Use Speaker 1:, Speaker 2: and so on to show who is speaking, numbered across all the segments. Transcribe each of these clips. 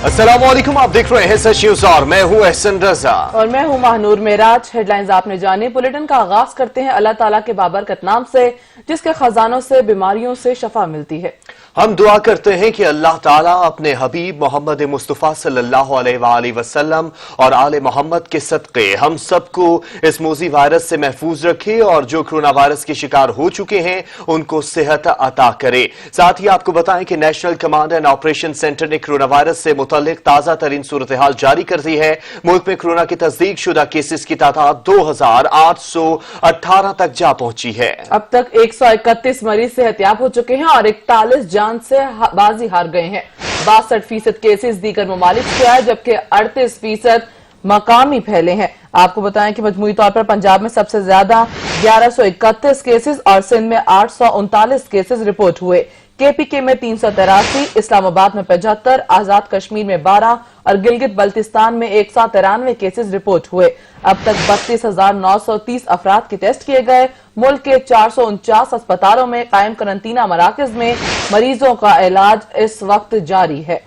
Speaker 1: अस्सलाम वालेकुम, आप देख रहे हैं सच न्यूज़ और मैं हूं एहसन रजा
Speaker 2: और मैं हूं महानूर मेराज। हेडलाइंस आपने जाने। बुलेटिन का आगाज करते हैं अल्लाह ताला के बाबरकत नाम से, जिसके खजानों से बीमारियों से शफा मिलती है।
Speaker 1: हम दुआ करते हैं कि अल्लाह ताला अपने हबीब मोहम्मद मुस्तफ़ा सल्लल्लाहु अलैहि वसल्लम और आले मोहम्मद के सदक़े हम सबको इस मोज़ी वायरस से महफूज रखे और जो कोरोना वायरस के शिकार हो चुके हैं उनको सेहत अता करे। साथ ही आपको बताएं कि national command and operation centre ने कोरोना वायरस से मुतल्लिक ताजा तरीन सूरत हाल जारी कर दी है। मुल्क में कोरोना की तस्दीक शुदा केसेस की तादाद 2818 तक जा पहुंची है। अब
Speaker 2: तक 131 मरीज सेहतयाब हो चुके हैं और 41 जान से बाजी हार गए हैं। 62% केसेस दीगर ममालिक से आए, जबकि 38% मकामी फैले हैं। आपको बताएं कि मजमूई तौर पर पंजाब में सबसे ज्यादा 1131 केसेस और सिंध में 839 केसेस रिपोर्ट हुए। केपीके में 383, इस्लामाबाद में 75, आजाद कश्मीर में 12 और गिलगित बल्तिस्तान में 193 केसेस रिपोर्ट हुए। अब तक 32,930 अफराद के टेस्ट किए गए। मुल्क के 449 अस्पतालों में कायम करंतना मराकज में मरीजों का इलाज इस वक्त जारी है।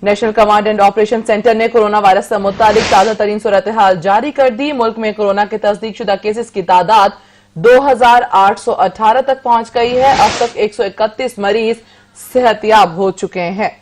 Speaker 2: National command and operation centre ने कोरोना वायरस से मुतालिक ताजा तरीन सूरत हाल जारी कर दी। मुल्क में कोरोना के तस्दीक शुदा केसेस की तादाद 2818 तक पहुंच गई है। अब तक 131 मरीज सेहतयाब हो चुके हैं।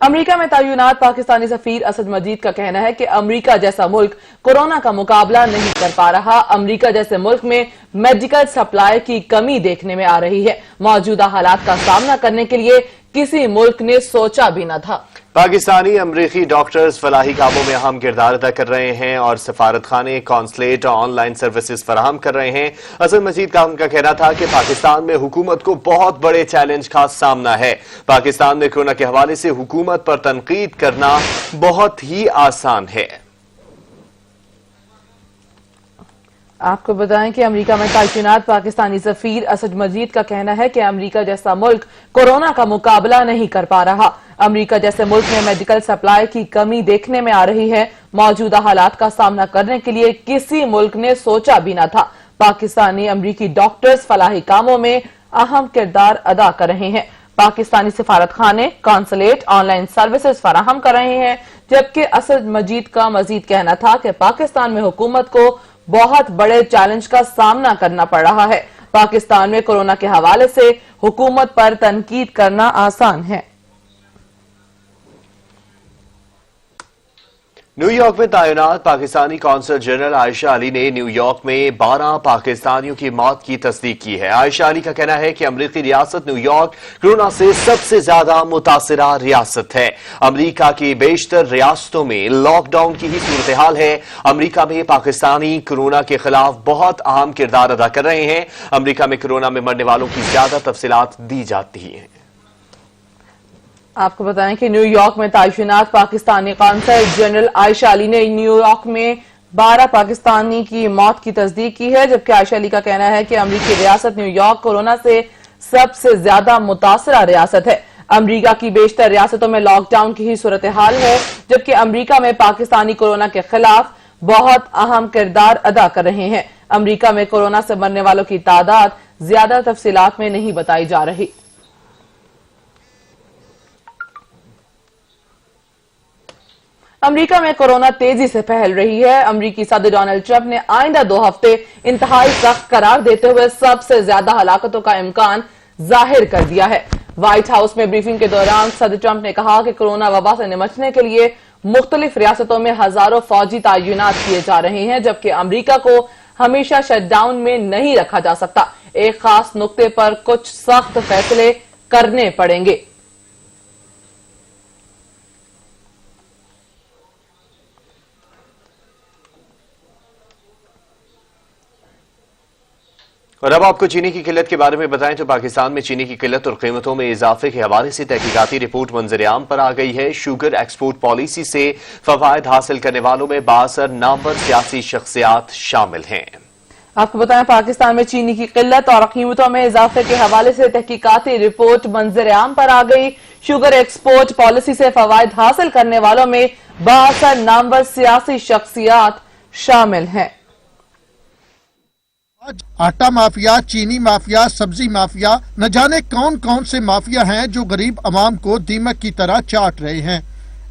Speaker 2: अमेरिका में तैनात पाकिस्तानी सफीर असद मजीद का कहना है कि अमेरिका जैसा मुल्क कोरोना का मुकाबला नहीं कर पा रहा। अमेरिका जैसे मुल्क में मेडिकल सप्लाई की कमी देखने में आ रही है। मौजूदा हालात का सामना करने के लिए किसी मुल्क ने सोचा भी न था।
Speaker 1: पाकिस्तानी अमरीकी डॉक्टर्स फलाही कामों में अहम किरदार अदा कर रहे हैं और सफारत खाने, कॉन्सुलेट और ऑनलाइन सर्विसेज फराहम कर रहे हैं। असद मजीद का उनका कहना था कि पाकिस्तान में हुकूमत को बहुत बड़े चैलेंज का सामना है। पाकिस्तान में कोरोना के हवाले से हुकूमत पर तनकीद करना बहुत ही आसान है।
Speaker 2: आपको बताएं कि अमेरिका में तैनात पाकिस्तानी सफीर असद मजीद का कहना है कि अमेरिका जैसा मुल्क कोरोना का मुकाबला नहीं कर पा रहा। अमेरिका जैसे मुल्क में मेडिकल सप्लाई की कमी देखने में आ रही है। मौजूदा हालात का सामना करने के लिए किसी मुल्क ने सोचा भी न था। पाकिस्तानी अमेरिकी डॉक्टर्स फलाही कामों में अहम किरदार अदा कर रहे हैं। पाकिस्तानी सफारत खाने, कॉन्सुलेट, ऑनलाइन सर्विसेज फराहम कर रहे हैं। जबकि असद मजीद का मजीद कहना था कि पाकिस्तान में हुकूमत को बहुत बड़े चैलेंज का सामना करना पड़ रहा है। पाकिस्तान में कोरोना के हवाले से हुकूमत पर तनकीद करना आसान है।
Speaker 1: न्यूयॉर्क में तैनात पाकिस्तानी कौंसल जनरल आयशा अली ने न्यूयॉर्क में 12 पाकिस्तानियों की मौत की तस्दीक की है। आयशा अली का कहना है कि अमरीकी रियासत न्यूयॉर्क कोरोना से सबसे ज्यादा मुतासिरा रियासत है। अमरीका की बेशतर रियासतों में लॉकडाउन की ही सूरत हाल है। अमरीका में पाकिस्तानी कोरोना के खिलाफ बहुत अहम किरदार अदा कर रहे हैं। अमरीका में कोरोना में मरने वालों की ज्यादा तफसीलात दी जाती है।
Speaker 2: आपको बताएं कि न्यूयॉर्क में तैनात पाकिस्तानी कौंसल जनरल आयशा अली ने न्यूयॉर्क में 12 पाकिस्तानी की मौत की तस्दीक की है। जबकि आयशा अली का कहना है कि अमरीकी रियासत न्यूयॉर्क कोरोना से सबसे ज्यादा मुतासरा रियासत है। अमरीका की बेशतर रियासतों में लॉकडाउन की ही सूरत हाल है, जबकि अमरीका में पाकिस्तानी कोरोना के खिलाफ बहुत अहम किरदार अदा कर रहे हैं। अमरीका में कोरोना से मरने वालों की तादाद ज्यादा तफसीलात में नहीं बताई जा रही। अमेरिका में कोरोना तेजी से फैल रही है। अमेरिकी सदर डोनाल्ड ट्रंप ने आइंदा 2 हफ्ते इंतहाई सख्त करार देते हुए सबसे ज्यादा हलाकतों का इम्कान जाहिर कर दिया है। व्हाइट हाउस में ब्रीफिंग के दौरान सदर ट्रंप ने कहा कि कोरोना वबा से निपटने के लिए मुख्तलिफ रियासतों में हजारों फौजी तैनात किए जा रहे हैं, जबकि अमेरिका को हमेशा शटडाउन में नहीं रखा जा सकता। एक खास नुक्ते पर कुछ सख्त फैसले करने पड़ेंगे।
Speaker 1: और अब आपको चीनी की किल्लत के बारे में बताएं तो पाकिस्तान में चीनी की किल्लत और कीमतों में इजाफे के हवाले से तहकीकाती रिपोर्ट मंजर-ए-आम पर आ गई है। शुगर एक्सपोर्ट पॉलिसी से फवायद हासिल करने वालों में बाअसर नामवर सियासी शख्सियात शामिल हैं।
Speaker 2: आपको बताएं पाकिस्तान में चीनी की किल्लत और कीमतों में इजाफे के हवाले से तहकीकाती रिपोर्ट मंजर-ए-आम पर आ गई। शुगर एक्सपोर्ट पॉलिसी से फवायद हासिल करने वालों में बाअसर नामवर सियासी शख्सियात शामिल हैं।
Speaker 3: आटा माफिया, चीनी माफिया, सब्जी माफिया, न जाने कौन कौन से माफिया हैं जो गरीब अवाम को दीमक की तरह चाट रहे हैं।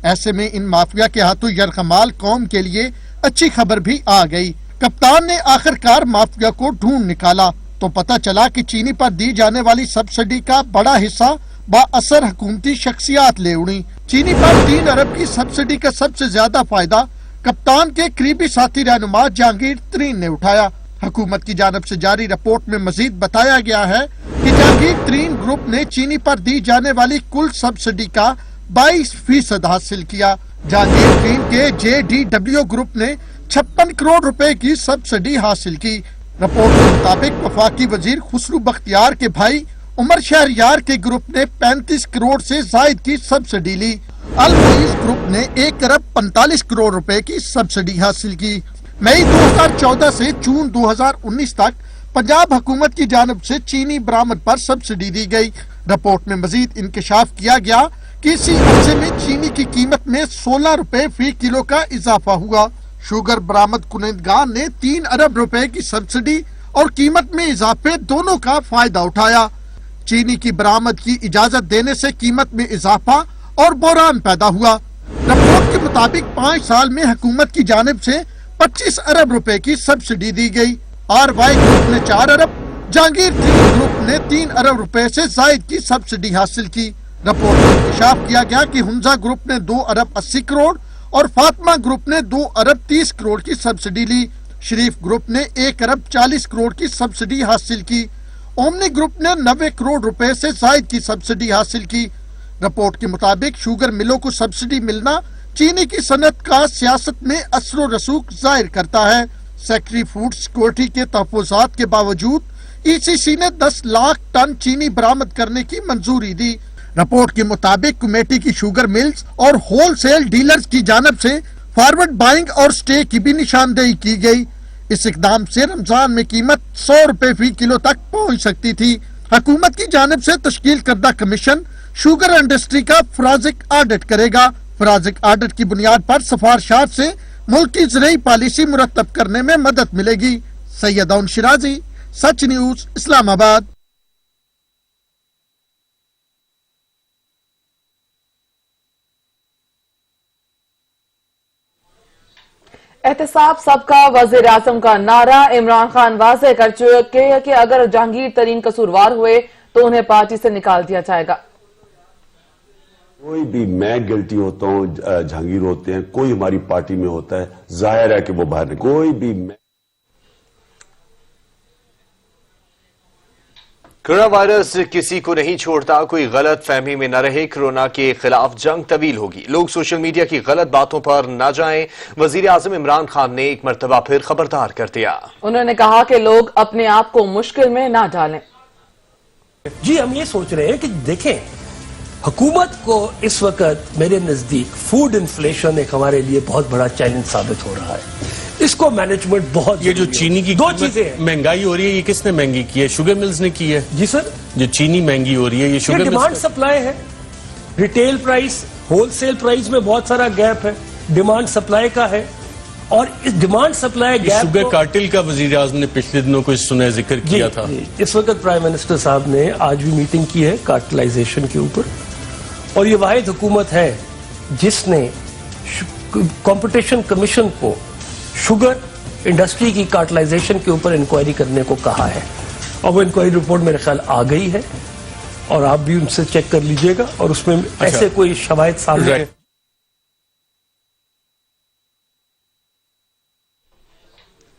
Speaker 3: ऐसे में इन माफिया के हाथों यरगमाल कौम के लिए अच्छी खबर भी आ गई। कप्तान ने आखिरकार माफिया को ढूंढ निकाला तो पता चला कि चीनी पर दी जाने वाली सब्सिडी का बड़ा हिस्सा बाअसर हुकूमती शख्सियात ले उड़ी। चीनी पर 3 अरब की सब्सिडी का सबसे ज्यादा फायदा कप्तान के करीबी साथी रहनुमा जहांगीर तरीन ने उठाया। हुकूमत की जानब से जारी रिपोर्ट में मजीद बताया गया है कि जहांगीर तरीन ग्रुप ने चीनी पर दी जाने वाली कुल सब्सिडी का 22% हासिल किया। जहांगीर तरीन के JDW ग्रुप ने 56 करोड़ रुपए की सब्सिडी हासिल की। रिपोर्ट के मुताबिक वफाकी वजीर खुसरू बख्तियार के भाई उमर शहरियार के ग्रुप ने 35 करोड़ से जायद की सब्सिडी ली। अल मुईज ग्रुप ने 1 अरब 45 करोड़ रुपए की सब्सिडी हासिल की। मई 2014 से जून 2019 तक पंजाब हुकूमत की जानब से चीनी बरामद पर सब्सिडी दी गई। रिपोर्ट में मजीद इंकशाफ किया गया कि इसी अरसे में चीनी की कीमत में 16 रुपए फी किलो का इजाफा हुआ। शुगर बरामद कुनंदगान ने 3 अरब रुपए की सब्सिडी और कीमत में इजाफे दोनों का फायदा उठाया। चीनी की बरामद की इजाजत देने से कीमत में इजाफा और बहरान पैदा हुआ। रिपोर्ट के मुताबिक 5 साल में हुकूमत की जानब से 25 अरब रुपए की सब्सिडी दी गई। RY ग्रुप ने 4 अरब, जहांगीर तरीन ग्रुप ने 3 अरब रुपए से जायद की सब्सिडी हासिल की। रिपोर्ट में इंकशाफ किया गया कि हुंजा ग्रुप ने 2 अरब 80 करोड़ और फातिमा ग्रुप ने 2 अरब 30 करोड़ की सब्सिडी ली। शरीफ ग्रुप ने 1 अरब 40 करोड़ की सब्सिडी हासिल की। ओमनी ग्रुप ने 90 करोड़ रुपए से जायद की सब्सिडी हासिल की। रिपोर्ट के मुताबिक शुगर मिलों को सब्सिडी मिलना चीनी की सनत का सियासत में असर रसूख जाहिर करता है। सेक्रेटरी फूड सिक्योरिटी के तहफ़्फ़ुज़ात के बावजूद ECC ने 10 लाख टन चीनी बरामद करने की मंजूरी दी। रिपोर्ट के मुताबिक कमेटी की शुगर मिल्स और होलसेल डीलर्स की जानब से फॉरवर्ड बाइंग और स्टे की भी निशानदेही की गई। इस इकदाम से रमजान में कीमत 100 रुपए फी किलो तक पहुंच सकती थी। हुकूमत की जानब से तश्कील करदा कमीशन शुगर इंडस्ट्री का फॉरेंसिक ऑडिट करेगा। फॉरेंसिक ऑडिट की बुनियाद पर सिफारिशात से मुल्क की ज़रूरी पॉलिसी मुरतब करने में मदद मिलेगी। सैयद शिराजी, सच न्यूज, इस्लामाबाद।
Speaker 2: एहतसाब सबका वज़ीर आज़म का नारा। इमरान खान वाज़ेह कर चुके हैं कि अगर जहांगीर तरीन कसूरवार हुए तो उन्हें पार्टी से निकाल दिया जाएगा।
Speaker 4: कोई भी मैं गिल्टी होता हूं, जहांगीर होते हैं, कोई हमारी पार्टी में होता है, जाहिर है कि वो बाहर नहीं। कोई भी
Speaker 1: कोरोना वायरस किसी को नहीं छोड़ता, कोई गलत फहमी में न रहे। कोरोना के खिलाफ जंग तवील होगी। लोग सोशल मीडिया की गलत बातों पर न जाएं। वजीर आजम इमरान खान ने एक मरतबा फिर खबरदार कर दिया। उन्होंने कहा कि लोग अपने आप को मुश्किल में न डालें।
Speaker 5: जी हम ये सोच रहे हैं कि देखें, हुकूमत को इस वक्त मेरे नजदीक फूड इन्फ्लेशन एक हमारे लिए बहुत बड़ा चैलेंज साबित हो रहा है। इसको मैनेजमेंट बहुत,
Speaker 6: ये जो चीनी की
Speaker 5: 2 चीजें
Speaker 6: महंगाई हो रही है, ये किसने महंगी की है? शुगर मिल्स ने की है।
Speaker 5: जी सर,
Speaker 6: जो चीनी महंगी हो रही है, ये शुगर मिल्स।
Speaker 5: डिमांड सप्लाई है, रिटेल प्राइस होलसेल प्राइस में बहुत सारा गैप है, डिमांड सप्लाई का है। और इस demand supply gap,
Speaker 6: sugar cartel का वजीर आज़म ने पिछले दिनों को इस सुना जिक्र किया था।
Speaker 5: इस वक्त प्राइम मिनिस्टर साहब ने आज भी मीटिंग की है कार्टेलाइजेशन के ऊपर, और ये वाहिद हुकूमत है जिसने कंपटीशन कमीशन को शुगर इंडस्ट्री की कार्टेलाइजेशन के ऊपर इंक्वायरी करने को कहा है। और वो इंक्वायरी रिपोर्ट मेरे ख्याल आ गई है, और आप भी उनसे चेक कर लीजिएगा, और उसमें ऐसे कोई शवाहिद सामने है।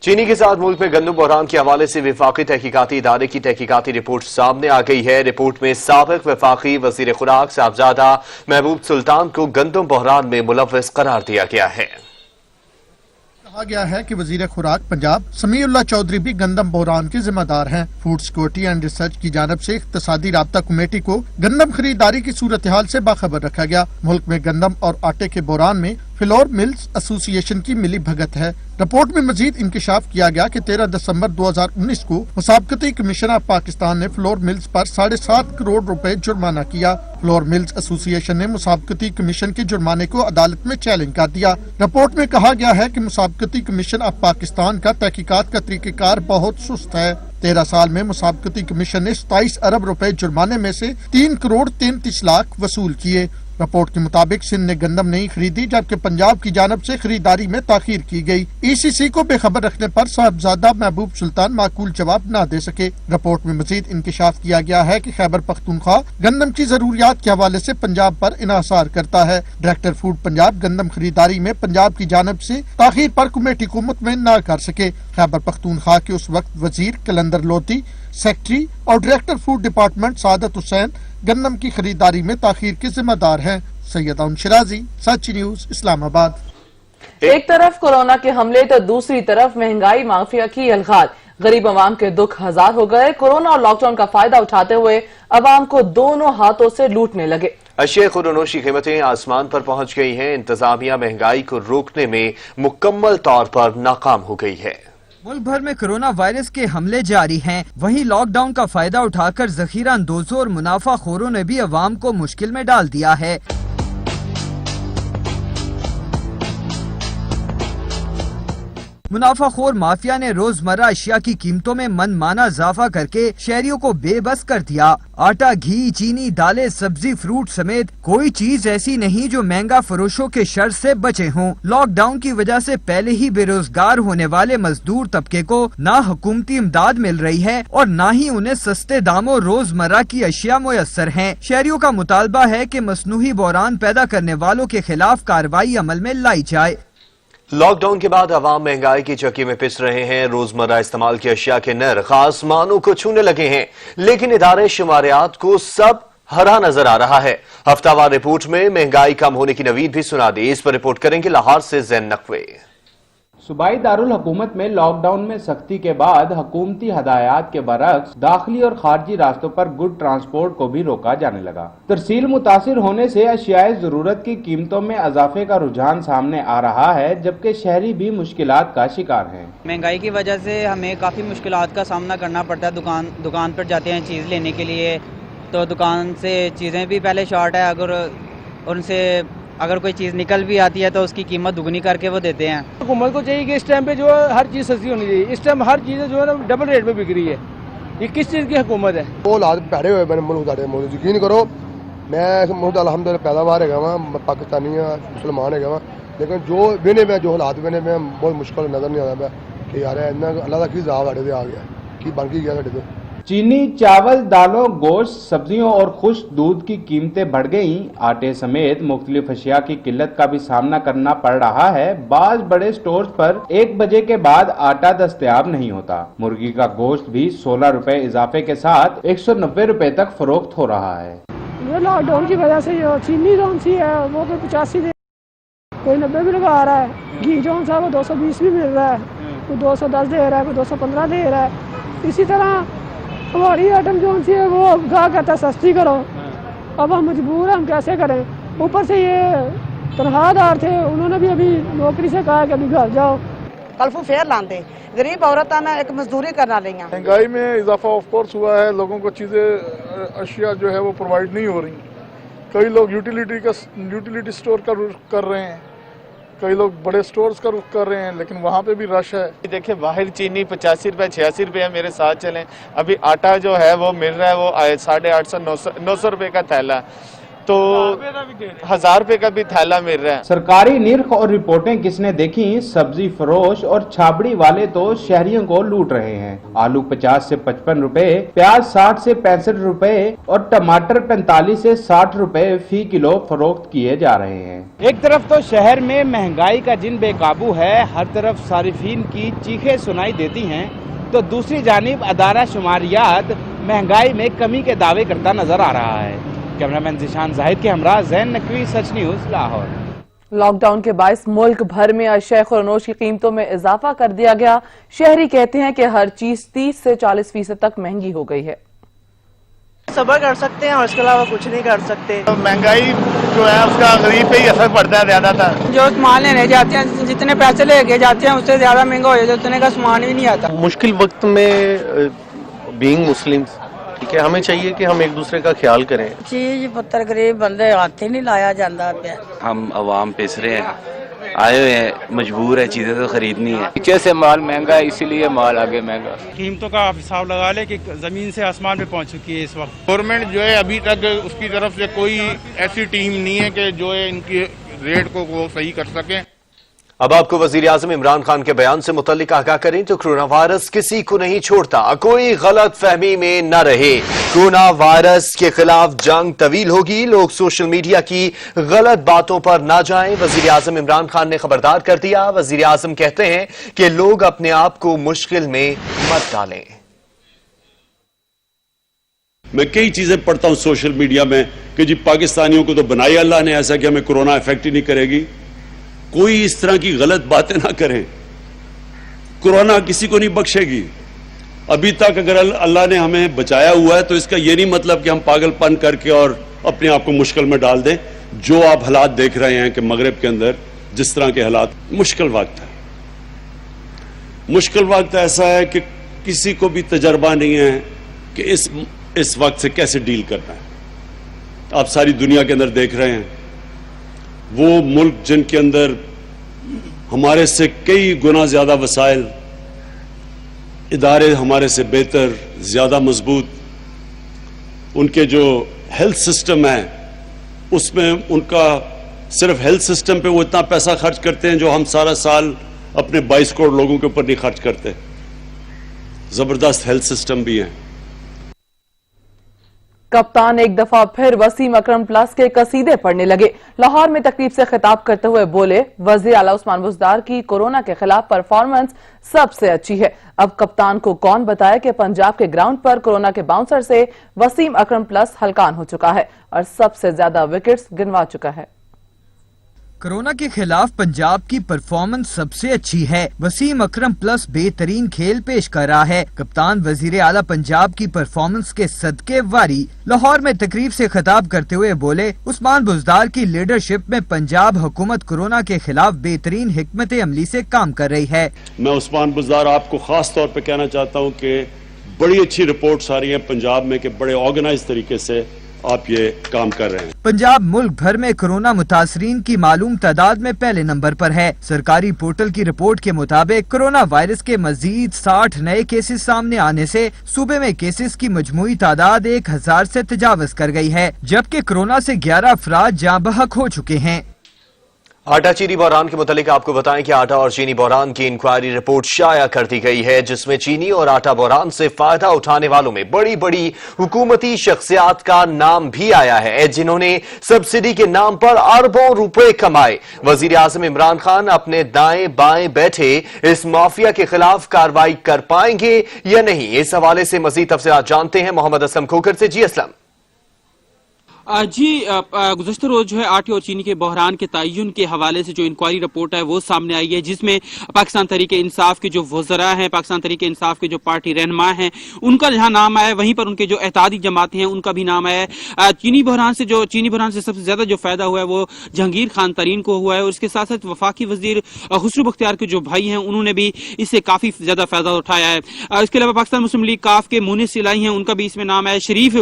Speaker 1: चीनी के साथ मुल्क में गंदम बहरान के हवाले से वफाकी तहकीकाती इदारे की तहकीकाती रिपोर्ट सामने आ गई है। रिपोर्ट में साबिक वफाकी वजीर खुराक साहबजादा महबूब सुल्तान को गंदम बहरान में मुलव्वस करार दिया गया है।
Speaker 3: कहा गया है कि वजीर खुराक पंजाब समीउल्लाह चौधरी भी गंदम बहरान के जिम्मेदार हैं। फूड सिक्योरिटी एंड रिसर्च की जानब से इख्तिसादी राब्ता कमेटी को गंदम खरीदारी की सूरत हाल से बाखबर रखा गया। मुल्क में गंदम और आटे के बहरान में फ्लोर मिल्स एसोसिएशन की मिली भगत है। रिपोर्ट में मजीद इंकशाफ किया गया कि 13 दिसंबर 2019 को मुसाबकती कमीशन ऑफ पाकिस्तान ने फ्लोर मिल्स पर 7.5 करोड़ रुपए जुर्माना किया। फ्लोर मिल्स एसोसिएशन ने मुसाबकती कमीशन के जुर्माने को अदालत में चैलेंज कर दिया। रिपोर्ट में कहा गया है कि मुसाबकती कमीशन ऑफ पाकिस्तान का तहकीकात का तरीक़ेकार बहुत सुस्त है। 13 साल में मुसाबकती कमीशन ने 27 अरब रुपए जुर्माने में से 3 करोड़ 33 लाख वसूल किए। रिपोर्ट के मुताबिक सिंध ने गंदम नहीं खरीदी, जबकि पंजाब की जानब से खरीदारी में ताखीर की गई। ECC को बेखबर रखने पर साहबजादा महबूब सुल्तान माकूल जवाब न दे सके। रिपोर्ट में मजीद इंकशाफ किया गया है कि खैबर पख्तूनख्वा गंदम की जरूरियात के हवाले से पंजाब पर इन्हिसार करता है। डायरेक्टर फूड पंजाब गंदम खरीदारी में पंजाब की जानब से ताखीर पर कमेटी को मुतमईन न कर सके। खैबर पख्तूनख्वा के उस वक्त वजीर कलंदर लोधी, सेक्रेटरी और डायरेक्टर फूड डिपार्टमेंट सादत हुसैन गंदम की खरीदारी में ताखीर के जिम्मेदार हैं। सैयद अउन शिराजी, सच्ची न्यूज, इस्लामाबाद।
Speaker 2: एक तरफ कोरोना के हमले तो दूसरी तरफ महंगाई माफिया की अलगार। गरीब अवाम के दुख हजार हो गए। कोरोना और लॉकडाउन का फायदा उठाते हुए अवाम को दोनों हाथों से लूटने लगे।
Speaker 1: अशिया खुदनोश की कीमतें आसमान पर पहुंच गई हैं। इंतजामिया महंगाई को रोकने में मुकम्मल तौर पर नाकाम हो गई है।
Speaker 7: मुल्क भर में कोरोना वायरस के हमले जारी हैं। वहीं लॉकडाउन का फायदा उठाकर जखीरा अंदोजों और मुनाफा खोरों ने भी अवाम को मुश्किल में डाल दिया है। मुनाफाखोर माफिया ने रोजमर्रा अशिया की कीमतों में मनमाना इजाफा करके शहरियों को बेबस कर दिया। आटा, घी, चीनी, दालें, सब्जी, फ्रूट समेत कोई चीज ऐसी नहीं जो महंगा फरोशों के शर से बचे हों। लॉकडाउन की वजह से पहले ही बेरोजगार होने वाले मजदूर तबके को ना हुकूमती इमदाद मिल रही है और ना ही उन्हें सस्ते दामों रोजमर्रा की अशिया मुयस्सर हैं। शहरियों का मुतालबा है कि मसनूही बहरान पैदा करने वालों के खिलाफ कार्रवाई अमल में लाई जाए।
Speaker 1: लॉकडाउन के बाद अवाम महंगाई की चक्की में पिस रहे हैं। रोजमर्रा इस्तेमाल की अशिया के नर्ख आसमानों को छूने लगे हैं, लेकिन इदारे शुमारियात को सब हरा नजर आ रहा है। हफ्तावार रिपोर्ट में महंगाई कम होने की नवीद भी सुना दी। इस पर रिपोर्ट करेंगे लाहौर से जैन नकवी।
Speaker 8: सूबाई दारुल हुकूमत में लॉकडाउन में सख्ती के बाद हुकूमती हदायत के बरक्स दाखिली और खारजी रास्तों पर गुड ट्रांसपोर्ट को भी रोका जाने लगा। तरसील मुतासिर होने से अशियाए जरूरत की कीमतों में इजाफे का रुझान सामने आ रहा है, जबकि शहरी भी मुश्किलात का शिकार हैं।
Speaker 9: महंगाई की वजह से हमें काफ़ी मुश्किलात का सामना करना पड़ता है। दुकान पर जाते हैं चीज़ लेने के लिए, तो दुकान से चीज़ें भी पहले शॉर्ट है। उनसे अगर कोई चीज़ निकल भी आती है तो उसकी कीमत दुगनी करके वो देते हैं।
Speaker 10: हुकूमत को चाहिए कि इस टाइम पे जो है हर चीज़ सस्ती होनी चाहिए। इस टाइम हर चीज़ जो है ना डबल रेट पे बिक रही है। ये किस चीज़ की हुकूमत है? वो हालात भैड़े हुए मैंने मुल्क यकीन करो, मैं मुल्क अल्हम्दुलिल्लाह पैदावार है वहाँ पाकिस्तानी मुसलमान है वहाँ, लेकिन जो बिने में जो हालात बिने में बहुत मुश्किल नज़र नहीं आता कि यार अल्लाह का की ज़ाब साढ़े आ गया कि बन के गया साढ़े।
Speaker 8: चीनी, चावल, दालों, गोश्त, सब्जियों और खुश्क दूध की कीमतें बढ़ गईं। आटे समेत मुख्तलिफ अशिया की किल्लत का भी सामना करना पड़ रहा है। बाज बड़े स्टोर्स पर 1 बजे के बाद आटा दस्तयाब नहीं होता। मुर्गी का गोश्त भी 16 रुपए इजाफे के साथ 190 रुपए तक फरोख्त हो रहा है।
Speaker 10: ये लॉकडाउन की वजह से जो चीनी जोन सी है वो तो 85 दे, कोई 90 भी लगा रहा है। घी जोन सा वो 220 भी मिल रहा है, कोई 210 दे रहा है, कोई 215 दे रहा है। इसी तरह हमारी आइटम जो सी है वो गाह कहता है सस्ती करो। अब हम मजबूर हैं, हम कैसे करें? ऊपर से ये तनख्वाहदार थे, उन्होंने भी अभी नौकरी से कहा कि अभी घर जाओ।
Speaker 11: कल फेयर लाते गरीब औरत ना एक मजदूरी करना रही।
Speaker 12: महंगाई में इजाफा ऑफ कोर्स हुआ है। लोगों को चीज़ें अशिया जो है वो प्रोवाइड नहीं हो रही। कई लोग यूटिलिटी स्टोर का रुख कर रहे हैं, कई लोग बड़े स्टोर्स का रुख कर रहे हैं, लेकिन वहाँ पे भी रश है।
Speaker 13: देखिए बाहर चीनी 85 रुपए 86 रुपए मेरे साथ चलें। अभी आटा जो है वो मिल रहा है वो 850 900 रुपए का थैला, तो 1000 रुपए का भी थैला मिल रहा है।
Speaker 8: सरकारी निर्ख और रिपोर्टें किसने देखी? सब्जी फरोश और छाबड़ी वाले तो शहरियों को लूट रहे हैं। आलू 50 से 55 रुपए, प्याज 60 से 65 रुपए और टमाटर 45 से 60 रुपए फी किलो फरोख्त किए जा रहे हैं। एक तरफ तो शहर में महंगाई का जिन बेकाबू है, हर तरफ सारिफीन की चीखें सुनाई देती हैं, तो दूसरी जानिब अदारा शुमारियात महंगाई में कमी के दावे करता नजर आ रहा है। कैमरामैन जिशान जाहिद के हमरा जैन नकवी, सच न्यूज, लाहौर।
Speaker 2: लॉकडाउन के बायस मुल्क भर में अशिया खुरनोश की कीमतों में इजाफा कर दिया गया। शहरी कहते हैं कि हर चीज 30 से 40% तक महंगी हो गई है।
Speaker 11: सब्र कर सकते हैं और इसके अलावा कुछ नहीं कर सकते।
Speaker 13: तो महंगाई जो है उसका गरीब पे ही असर पड़ता है ज्यादातर।
Speaker 9: जो सामान लेने जाते हैं, जितने पैसे लेके जाते हैं उससे ज्यादा महंगा हो जाता है, उतने का सामान भी नहीं आता।
Speaker 6: मुश्किल वक्त में बीइंग मुस्लिम ٹھیک ہے, ہمیں چاہیے کہ ہم ایک دوسرے کا خیال کریں.
Speaker 11: چیز پتر غریب بندے ہاتھ ہی نہیں لایا جاتا پیا.
Speaker 14: ہم عوام پس رہے ہیں, آئے ہوئے ہیں, مجبور ہے چیزیں تو خریدنی ہے.
Speaker 15: پیچھے سے مال مہنگا ہے, اسی لیے مال آگے مہنگا.
Speaker 16: قیمتوں کا آپ حساب لگا لیں کہ زمین سے آسمان پہ پہنچ چکی ہے اس وقت.
Speaker 17: گورنمنٹ جو ہے ابھی تک اس کی طرف سے کوئی ایسی ٹیم نہیں ہے کہ جو ہے ان کی ریٹ کو وہ صحیح کر سکیں.
Speaker 1: اب آپ کو وزیر اعظم عمران خان کے بیان سے متعلق آگاہ کریں تو کرونا وائرس کسی کو نہیں چھوڑتا, کوئی غلط فہمی میں نہ رہے. کرونا وائرس کے خلاف جنگ طویل ہوگی, لوگ سوشل میڈیا کی غلط باتوں پر نہ جائیں. وزیر اعظم عمران خان نے خبردار کر دیا. وزیر اعظم کہتے ہیں کہ لوگ اپنے آپ کو مشکل میں مت ڈالیں.
Speaker 4: میں کئی چیزیں پڑھتا ہوں سوشل میڈیا میں کہ جی پاکستانیوں کو تو بنایا اللہ نے ایسا کہ ہمیں کرونا افیکٹ ہی نہیں کرے گی. کوئی اس طرح کی غلط باتیں نہ کریں. کرونا کسی کو نہیں بخشے گی. ابھی تک اگر اللہ نے ہمیں بچایا ہوا ہے تو اس کا یہ نہیں مطلب کہ ہم پاگل پن کر کے اور اپنے آپ کو مشکل میں ڈال دیں. جو آپ حالات دیکھ رہے ہیں کہ مغرب کے اندر جس طرح کے حالات, مشکل وقت ہے. مشکل وقت ایسا ہے کہ کسی کو بھی تجربہ نہیں ہے کہ اس وقت سے کیسے ڈیل کرنا ہے. آپ ساری دنیا کے اندر دیکھ رہے ہیں وہ ملک جن کے اندر ہمارے سے کئی گنا زیادہ وسائل, ادارے ہمارے سے بہتر, زیادہ مضبوط, ان کے جو ہیلتھ سسٹم ہے اس میں ان کا صرف ہیلتھ سسٹم پہ وہ اتنا پیسہ خرچ کرتے ہیں جو ہم سارا سال اپنے 22 کروڑ لوگوں کے اوپر نہیں خرچ کرتے. زبردست ہیلتھ سسٹم بھی ہیں.
Speaker 2: کپتان ایک دفعہ پھر وسیم اکرم پلس کے قصیدے پڑھنے لگے. لاہور میں تقریب سے خطاب کرتے ہوئے بولے, وزیر اعلیٰ عثمان بزدار کی کورونا کے خلاف پرفارمنس سب سے اچھی ہے. اب کپتان کو کون بتائے کہ پنجاب کے گراؤنڈ پر کورونا کے باؤنسر سے وسیم اکرم پلس ہلکان ہو چکا ہے اور سب سے زیادہ وکٹس گنوا چکا ہے.
Speaker 7: کورونا کے خلاف پنجاب کی پرفارمنس سب سے اچھی ہے. وسیم اکرم پلس بہترین کھیل پیش کر رہا ہے. کپتان وزیر اعلیٰ پنجاب کی پرفارمنس کے صدقے واری. لاہور میں تقریب سے خطاب کرتے ہوئے بولے, عثمان بزدار کی لیڈرشپ میں پنجاب حکومت کورونا کے خلاف بہترین حکمت عملی سے کام کر رہی ہے.
Speaker 4: میں عثمان بزدار آپ کو خاص طور پہ کہنا چاہتا ہوں کہ بڑی اچھی رپورٹس آ رہی ہیں پنجاب میں کہ بڑے آرگنائز طریقے سے آپ یہ کام کر رہے ہیں.
Speaker 7: پنجاب ملک بھر میں کورونا متاثرین کی معلوم تعداد میں پہلے نمبر پر ہے. سرکاری پورٹل کی رپورٹ کے مطابق کورونا وائرس کے مزید 60 نئے کیسز سامنے آنے سے صوبے میں کیسز کی مجموعی تعداد 1000 سے تجاوز کر گئی ہے, جبکہ کورونا سے 11 افراد جاں بحق ہو چکے ہیں.
Speaker 1: آٹا چینی بحران کے متعلق آپ کو بتائیں کہ آٹا اور چینی بحران کی انکوائری رپورٹ شائع کر دی گئی ہے, جس میں چینی اور آٹا بحران سے فائدہ اٹھانے والوں میں بڑی بڑی حکومتی شخصیات کا نام بھی آیا ہے, جنہوں نے سبسڈی کے نام پر اربوں روپے کمائے. وزیر اعظم عمران خان اپنے دائیں بائیں بیٹھے اس مافیا کے خلاف کارروائی کر پائیں گے یا نہیں, اس حوالے سے مزید تفصیلات جانتے ہیں محمد اسلم کھوکر سے. جی اسلم.
Speaker 18: جی, گزشتہ روز جو ہے آٹے اور چینی کے بحران کے تعین کے حوالے سے جو انکوائری رپورٹ ہے وہ سامنے آئی ہے, جس میں پاکستان تحریک انصاف کے جو وزراء ہیں, پاکستان تحریک انصاف کے جو پارٹی رہنما ہیں, ان کا جہاں نام آیا ہے وہیں پر ان کے جو اتحادی جماعتیں ہیں ان کا بھی نام آیا ہے. چینی بحران سے سب سے زیادہ جو فائدہ ہوا ہے وہ جہانگیر خان ترین کو ہوا ہے, اور اس کے ساتھ ساتھ وفاقی وزیر خسرو بختیار کے جو بھائی ہیں انہوں نے بھی اس سے کافی زیادہ فائدہ اٹھایا ہے. اس کے علاوہ پاکستان مسلم لیگ کاف کے مونس الہی ہیں, ان کا بھی اس میں نام ہے. شریف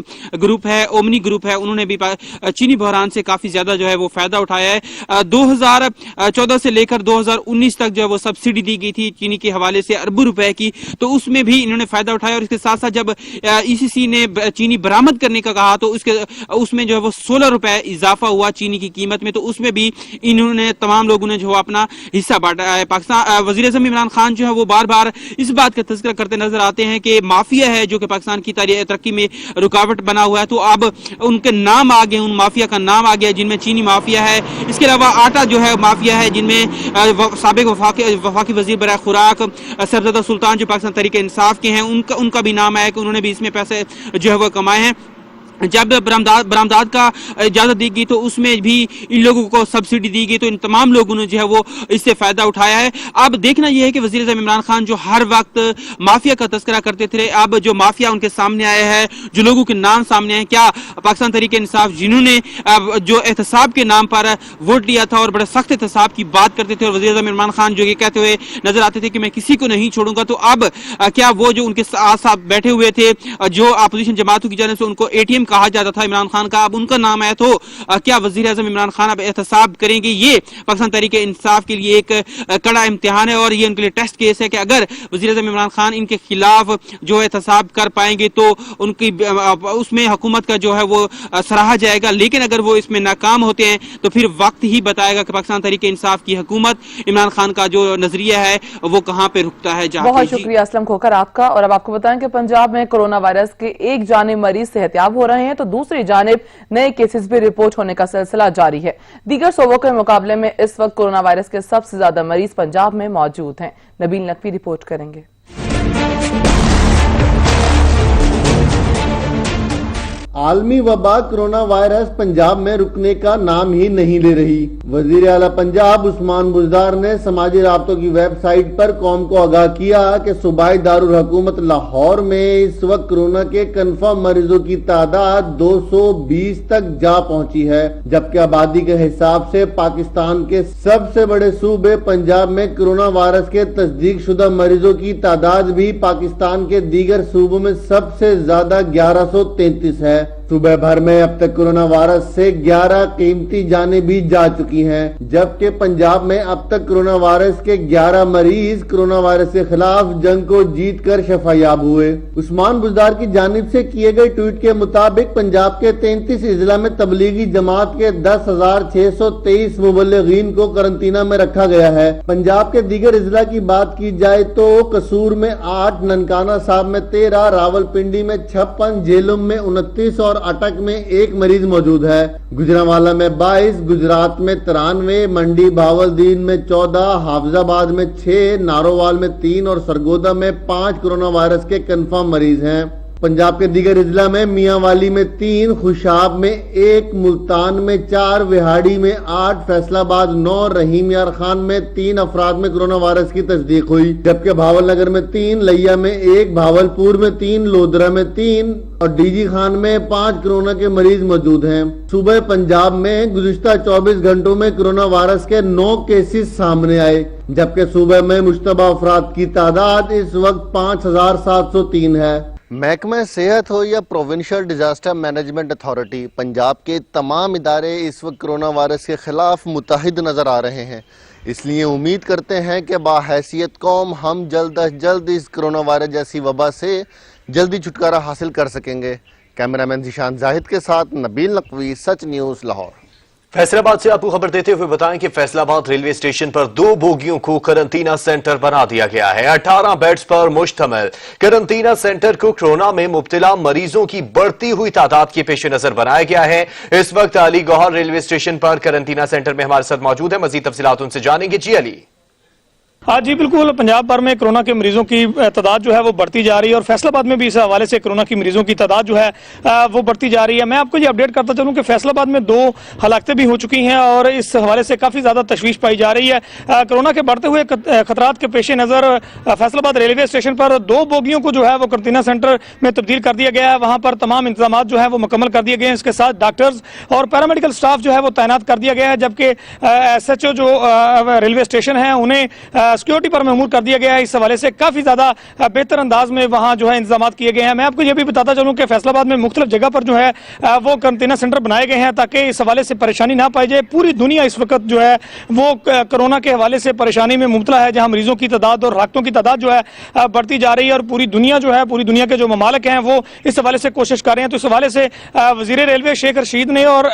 Speaker 18: گروپ ہے, اومنی گروپ ہے, انہوں نے بھی چینی بحران سے کافی زیادہ جو ہے وہ فائدہ اٹھایا ہے. 2014 سے لے کر 2019 تک جو ہے وہ سبسڈی دی گئی تھی چینی کے حوالے سے اربوں روپے کی, تو اس میں بھی انہوں نے فائدہ اٹھایا. اور اس کے ساتھ ساتھ جب ای سی سی نے چینی برآمد کرنے کا کہا تو اس میں جو ہے وہ 16 روپے اضافہ ہوا چینی کی قیمت میں, تو اس میں بھی انہوں نے تمام لوگوں نے جو اپنا حصہ بانٹا ہے. پاکستان وزیر اعظم عمران خان جو ہے وہ بار بار اس بات کا تذکرہ کرتے نظر آتے ہیں کہ مافیا ہے جو کہ پاکستان کی ترقی میں رکاوٹ بنا ہوا ہے, تو اب ان کے نام آگے, ان مافیا کا نام آ گیا جن میں چینی مافیا ہے. اس کے علاوہ آٹا جو ہے مافیا ہے, جن میں سابق وفاقی وزیر برائے خوراک صاحبزادہ سلطان جو پاکستان تحریک انصاف کے ہیں ان کا بھی نام آیا کہ انہوں نے بھی اس میں پیسے جو ہے وہ کمائے ہیں. जब बरामदात का इजाजत दी गई तो उसमें भी इन लोगों को सब्सिडी दी गई, तो इन तमाम लोगों ने जो है वो इससे फायदा उठाया है। अब देखना यह है कि वज़ीर आज़म इमरान खान जो हर वक्त माफिया का तस्करा करते थे, अब जो माफिया उनके सामने आया है, जो लोगों के नाम सामने आए, क्या पाकिस्तान तहरीक इंसाफ जिन्होंने जो एहतसाब के नाम पर वोट लिया था और बड़े सख्त एहतसाब की बात करते थे और वज़ीर आज़म इमरान खान जो ये कहते हुए नजर आते थे कि मैं किसी को नहीं छोड़ूंगा, तो अब क्या वो जो उनके साथ बैठे हुए थे जो अपोजिशन जमातों की जानिब से उनको ATM कहा जाता था इमरान खान का, अब उनका नाम आया, तो क्या वजीर आजम इमरान खान अब एहतसाब करेंगे? ये पाकिस्तान तहरीक इंसाफ के लिए एक कड़ा इम्तिहान है और ये उनके लिए टेस्ट केस है कि अगर वजीर आजम इमरान खान इनके खिलाफ जो एहतसाब कर पाएंगे तो उनकी उसमें हुकूमत का जो है वो सराहा जाएगा, लेकिन अगर वो इसमें नाकाम होते हैं तो फिर वक्त ही बताएगा कि पाकिस्तान तहरीक इंसाफ की हुकूमत इमरान खान का जो नजरिया है वो कहाँ पे रुकता है।
Speaker 2: बहुत शुक्रिया असलम खोकर आपका। और अब आपको बताएं कि पंजाब में कोरोना वायरस के एक जानिब मरीज सेहतयाब हो रहे हैं तो दूसरी जानिब नए केसेस भी रिपोर्ट होने का सिलसिला जारी है। दीगर सूबों के मुकाबले में इस वक्त कोरोना वायरस के सबसे ज्यादा मरीज पंजाब में मौजूद हैं। नबील नकवी रिपोर्ट करेंगे।
Speaker 19: आलमी वबा कोरोना वायरस पंजाब में रुकने का नाम ही नहीं ले रही। वजीर आला पंजाब उस्मान बुज़दार ने समाजी राब्तों की वेबसाइट पर कौम को आगाह किया कि सूबाई दारुल हुकूमत लाहौर में इस वक्त कोरोना के कन्फर्म मरीजों की तादाद 220 तक जा पहुंची है, जबकि आबादी के हिसाब से पाकिस्तान के सबसे बड़े सूबे पंजाब में कोरोना वायरस के तस्दीक शुदा मरीजों की तादाद भी पाकिस्तान के दीगर सूबों में सबसे ज्यादा 1133 है। सूबे भर में अब तक कोरोना वायरस से 11 कीमती जानें भी जा चुकी हैं, जबकि पंजाब में अब तक कोरोना वायरस के 11 मरीज कोरोना वायरस के खिलाफ जंग को जीतकर शफायाब हुए। उस्मान बुज़दार की जानिब से किए गए ट्वीट के मुताबिक पंजाब के 33 इजला में तबलीगी जमात के 10,623 मुबल्लिगीन को करंटीना में रखा गया है। पंजाब के दीगर इजला की बात की जाए तो कसूर में 8, ननकाना साहब में 13, रावलपिंडी में 56, झेलम में 29 और अटक में 1 मरीज मौजूद है। गुजरांवाला में 22, गुजरात में 93, मंडी भावलदीन में 14, हाफजाबाद में 6, नारोवाल में 3 और सरगोदा में 5 कोरोना वायरस के कंफर्म मरीज हैं। पंजाब के दीगर इजला में मियांवाली में 3, खुशाब में 1, मुल्तान में 4, विहाड़ी में 8, फैसलाबाद 9, रहीम यार खान में 3 अफराद में कोरोना वायरस की तस्दीक हुई, जबकि भावलनगर में 3, लिया में 1, भावलपुर में 3, लोधरा में 3 और डीजी खान में 5 कोरोना के मरीज मौजूद हैं। सूबे पंजाब में गुज़िश्ता 24 घंटों में कोरोना वायरस के 9 केसेस सामने आए, जबकि सूबे में मुश्तबा अफराद की तादाद इस वक्त 5,703 है। महकमा सेहत हो या provincial disaster management authority, Punjab के तमाम इदारे इस वक्त कोरोना वायरस के खिलाफ मुतहिद नजर आ रहे हैं। इसलिए उम्मीद करते हैं कि बाहैसियत कौम हम जल्द अज जल्द इस कोरोना वायरस जैसी वबा से जल्दी छुटकारा हासिल कर सकेंगे। कैमरामैन जिशान जाहिद के साथ नबील नकवी, सच न्यूज़, लाहौर।
Speaker 1: फैसलाबाद से आपको खबर देते हुए बताएं कि फैसलाबाद रेलवे स्टेशन पर 2 बोगियों को करंटीना सेंटर बना दिया गया है। 18 बेड्स पर मुश्तमिल करंटीना सेंटर को कोरोना में मुब्तला मरीजों की बढ़ती हुई तादाद के पेश नजर बनाया गया है। इस वक्त अली गौहर रेलवे स्टेशन पर करंटीना सेंटर में हमारे साथ मौजूद है, मजीद तफसीलात उनसे जानेंगे। जी अली।
Speaker 20: हाँ जी बिल्कुल, पंजाब भर में कोरोना के मरीजों की तादाद जो है वो बढ़ती जा रही है और फैसलाबाद में भी इस हवाले से कोरोना की मरीजों की तादाद जो है वो बढ़ती जा रही है। मैं आपको ये अपडेट करता चलूं कि फैसलाबाद में 2 हलाकतें भी हो चुकी हैं और इस हवाले से काफ़ी ज़्यादा तशवीश पाई जा रही है। कोरोना के बढ़ते हुए खतरात के पेश नज़र फैसलाबाद रेलवे स्टेशन पर 2 बोगियों को जो है वो करंटीना सेंटर में तब्दील कर दिया गया है। वहाँ पर तमाम इंतजाम जो है वो मुकम्मल कर दिए गए हैं। इसके साथ डॉक्टर्स और पैरामेडिकल स्टाफ जो है वो तैनात कर दिया गया है, जबकि SHO जो रेलवे स्टेशन है उन्हें सिक्योरिटी पर महमूर कर दिया गया है। इस हवाले से काफी ज्यादा बेहतर अंदाज में वहां जो है इंतजाम किए गए हैं। मैं आपको यह भी बताता चलूं कि फैसलाबाद में मुख्तलिफ जगह पर जो है वो करंटीना सेंटर बनाए गए हैं ताकि इस हवाले से परेशानी ना पाई जाए। पूरी दुनिया इस वक्त जो है वो कोरोना के हवाले से परेशानी में मुब्तला है, जहां मरीजों की तादाद और हलाकतों की तादाद जो है बढ़ती जा रही है और पूरी दुनिया जो है, पूरी दुनिया के जो ममालिक हैं वो इस हवाले से कोशिश कर रहे हैं। तो इस हवाले से वजीर रेलवे शेख रशीद ने और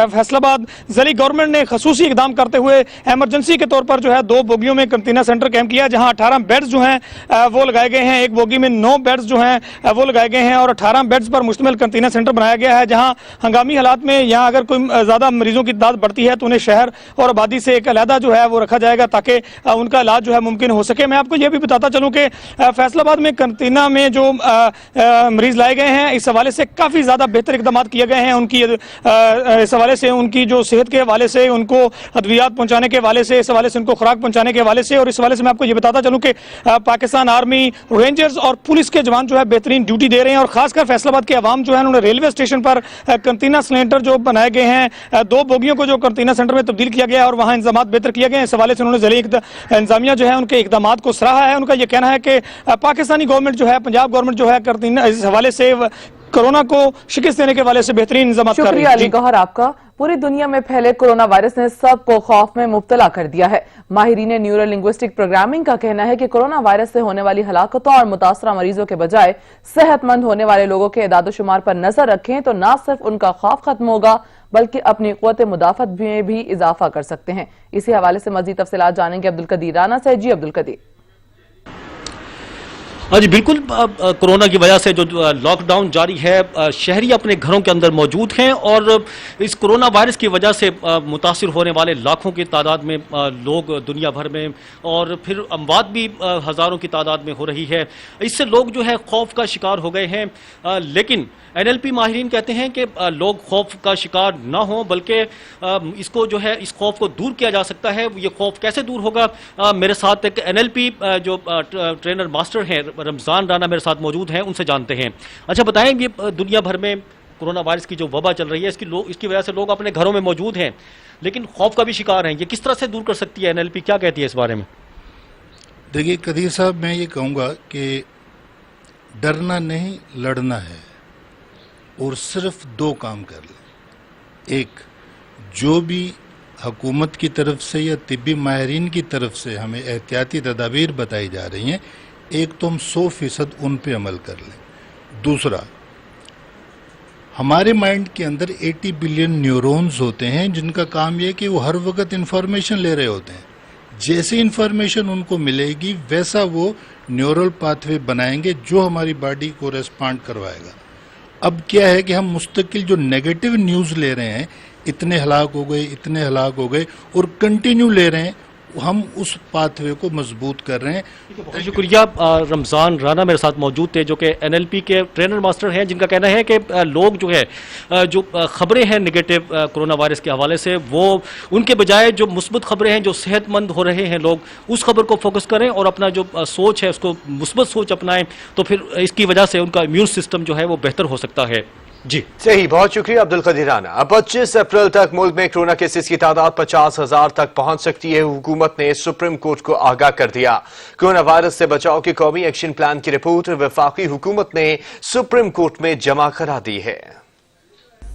Speaker 20: फैसलाबाद ज़िली गवर्नमेंट ने खसूसी इकदाम करते हुए एमरजेंसी के तौर पर जो है 2 बोगियों में करंटीना सेंटर कैंप किया, जहां 18 बेड्स जो हैं वो लगाए गए हैं। एक बोगी में 9 बेड्स जो हैं वो लगाए गए हैं और 18 बेड्स पर मुश्तमिल कंटीना सेंटर बनाया गया है, जहां हंगामी हालात में यहाँ अगर कोई ज्यादा मरीजों की तादाद बढ़ती है तो उन्हें शहर और आबादी से एक अलहदा जो है वो रखा जाएगा ताकि उनका इलाज जो है मुमकिन हो सके। मैं आपको यह भी बताता चलूं कि फैसलाबाद में कंटीना में जो मरीज लाए गए हैं, इस हवाले से काफी ज्यादा बेहतर इकदाम किए गए हैं। उनकी इस हवाले से उनकी जो सेहत के हवाले से, उनको अद्वियात पहुंचाने के हवाले से, इस हवाले से उनको खुराक पहुंचाने के हवाले से, और इस हवाले से मैं आपको ये बताता चलूं कि पाकिस्तान आर्मी, रेंजर्स और पुलिस के जवान जो है बेहतरीन ड्यूटी दे रहे हैं। और खासकर फैसलाबाद के अवाम जो है उन्होंने रेलवे स्टेशन पर कंटीना सेंटर जो बनाए गए हैं, 2 बोगियों को जो कंटीना सेंटर में तब्दील किया गया है और वहां इंतजाम बेहतर किए गए हैं। इस हवाले से उन्होंने ज़िले इंतजामिया जो है उनके इकदाम को सराहा है। उनका यह कहना है कि पाकिस्तानी गवर्नमेंट जो है, पंजाब गवर्नमेंट जो है कंटीना इस हवाले से कोरोना को शिकस्त देने के हवाले से बेहतरीन इंतजाम कर रही है।
Speaker 2: शुक्रिया अली गौहर आपका। पूरी दुनिया में फैले कोरोना वायरस ने सबको खौफ में मुब्तला कर दिया है। माहिरीन न्यूरो लिंग्विस्टिक प्रोग्रामिंग का कहना है कि कोरोना वायरस से होने वाली हलाकतों और मुतासरा मरीजों के बजाय सेहतमंद होने वाले लोगों के एदाद-ओ-शुमार पर नजर रखें तो न सिर्फ उनका खौफ खत्म होगा बल्कि अपनी क़ुव्वत मुदाफ़त में भी इजाफा कर सकते हैं। इसी हवाले से मज़ीद तफसीलात जानेंगे अब्दुल कदीर राना से। जी अब्दुल कदीर।
Speaker 21: हाँ जी बिल्कुल, कोरोना की वजह से जो लॉकडाउन जारी है, शहरी अपने घरों के अंदर मौजूद हैं और इस कोरोना वायरस की वजह से मुतासिर होने वाले लाखों की तादाद में लोग दुनिया भर में, और फिर अमवात भी हज़ारों की तादाद में हो रही है। इससे लोग जो है खौफ का शिकार हो गए हैं। लेकिन NLP माहिरीन कहते हैं कि लोग खौफ का शिकार ना हो, बल्कि इसको जो है इस खौफ को दूर किया जा सकता है। ये खौफ कैसे दूर होगा? मेरे साथ एक NLP जो ट्रेनर मास्टर हैं रमज़ान राना मेरे साथ मौजूद हैं, उनसे जानते हैं। अच्छा बताएं, ये दुनिया भर में कोरोना वायरस की जो वबा चल रही है, इसकी वजह से लोग अपने घरों में मौजूद हैं लेकिन खौफ का भी शिकार हैं। ये किस तरह से दूर कर सकती है NLP? क्या कहती है इस बारे में?
Speaker 22: देखिए कदीर साहब, मैं ये कहूँगा कि डरना नहीं, लड़ना है और सिर्फ 2 काम कर लें। एक, जो भी हुकूमत की तरफ से या तिब्बी माहिरीन की तरफ से हमें एहतियाती तदाबीर बताई जा रही हैं, एक तो हम 100% उन पे अमल कर लें। दूसरा, हमारे माइंड के अंदर 80 बिलियन न्यूरॉन्स होते हैं जिनका काम यह है कि वो हर वक्त इंफॉर्मेशन ले रहे होते हैं। जैसे इंफॉर्मेशन उनको मिलेगी वैसा वो न्यूरल पाथवे बनाएंगे जो हमारी बॉडी को रेस्पॉन्ड करवाएगा। अब क्या है कि हम मुस्तकिल जो नेगेटिव न्यूज़ ले रहे हैं, इतने हलाक हो गए, इतने हलाक हो गए, और कंटिन्यू ले रहे हैं, हम उस पाथवे को मजबूत कर रहे हैं।
Speaker 21: बहुत शुक्रिया। रमज़ान राना मेरे साथ मौजूद थे जो कि NLP के ट्रेनर मास्टर हैं, जिनका कहना है कि लोग जो है जो खबरें हैं नेगेटिव कोरोना वायरस के हवाले से, वो उनके बजाय जो मुस्बत खबरें हैं, जो सेहतमंद हो रहे हैं लोग, उस खबर को फोकस करें और अपना जो सोच है उसको मुस्बत सोच अपनाएं, तो फिर इसकी वजह से उनका इम्यून सिस्टम जो है वो बेहतर हो सकता है। जी
Speaker 1: सही, बहुत शुक्रिया अब्दुल कदीर राना। अब 25 अप्रैल तक मुल्क में कोरोना केसेस की तादाद 50,000 तक पहुंच सकती है। हुकूमत ने सुप्रीम कोर्ट को आगाह कर दिया। कोरोना वायरस से बचाव के कौमी एक्शन प्लान की रिपोर्ट वफाकी हुकूमत ने सुप्रीम कोर्ट में जमा करा दी है।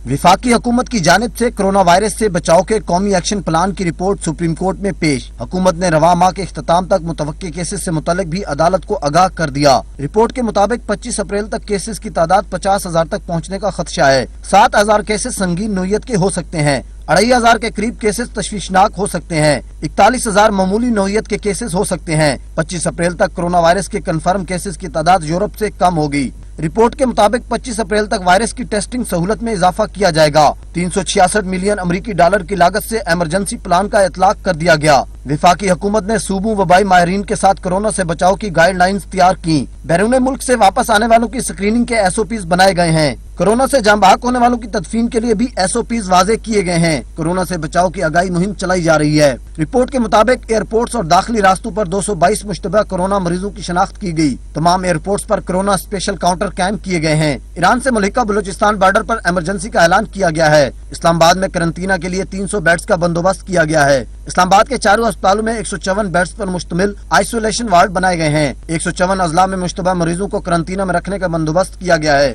Speaker 23: वफाकी हुकूमत की जानिब से कोरोना वायरस से बचाव के कौमी एक्शन प्लान की रिपोर्ट सुप्रीम कोर्ट में पेश। हुकूमत ने रवा माह के इख्तिताम तक मुतवक्की केसेस से मुतल्लिक भी अदालत को आगाह कर दिया। रिपोर्ट के मुताबिक 25 अप्रैल तक केसेस की तादाद 50,000 तक पहुँचने का खदशा है। 7,000 केसेस संगीन नौयत के हो सकते हैं, 2,500 के करीब केसेस तशवीशनाक हो सकते हैं, 41,000 मामूली नौयत के केसेस हो सकते हैं। 25 अप्रैल तक कोरोना वायरस के कन्फर्म केसेस की तादाद यूरोप से कम होगी। रिपोर्ट के मुताबिक 25 अप्रैल तक वायरस की टेस्टिंग सहूलत में इजाफा किया जाएगा। 366 मिलियन अमरीकी डॉलर की लागत से इमरजेंसी प्लान का इतलाक कर दिया गया। वफाकी हुकूमत ने सूबों वबाई माहिरीन के साथ कोरोना से बचाव की गाइडलाइंस तैयार की। बैरून मुल्क से वापस आने वालों की स्क्रीनिंग के SOPs बनाए गए हैं। कोरोना से जान बहक होने वालों की तदफीन के लिए भी SOPs वाजे किए गए हैं। कोरोना से बचाव की आगाही मुहिम चलाई जा रही है। रिपोर्ट के मुताबिक एयरपोर्ट्स और दाखिली रास्तों पर 222 मुश्तबा कोरोना मरीजों की शनाख्त की गई। तमाम एयरपोर्ट्स पर कोरोना स्पेशल काउंटर कायम किए गए हैं। ईरान से मुल्हिका बलूचिस्तान बॉर्डर पर इमरजेंसी का ऐलान किया गया है। इस्लामाबाद में करंटीना के लिए 300 बेड्स का बंदोबस्त किया गया है। इस्लामाबाद के चारों अस्पतालों में 154 बेड्स पर मुश्तमिल आइसोलेशन वार्ड बनाए गए हैं। 154 अजला में मुश्तबा मरीजों को करंटीना में रखने का बंदोबस्त किया गया है।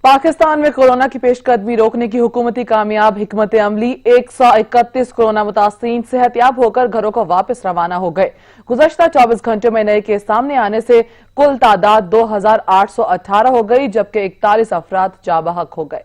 Speaker 2: पाकिस्तान में कोरोना की पेशकदमी रोकने की हुकूमती कामयाब हिकमत अमली 131 कोरोना मुतासिरीन सेहतयाब होकर घरों को वापस रवाना हो गए। गुज़श्ता 24 घंटों में नए केस सामने आने से कुल तादाद 2,818 हो गई, जबकि 41 अफराद जाबहक हो गए।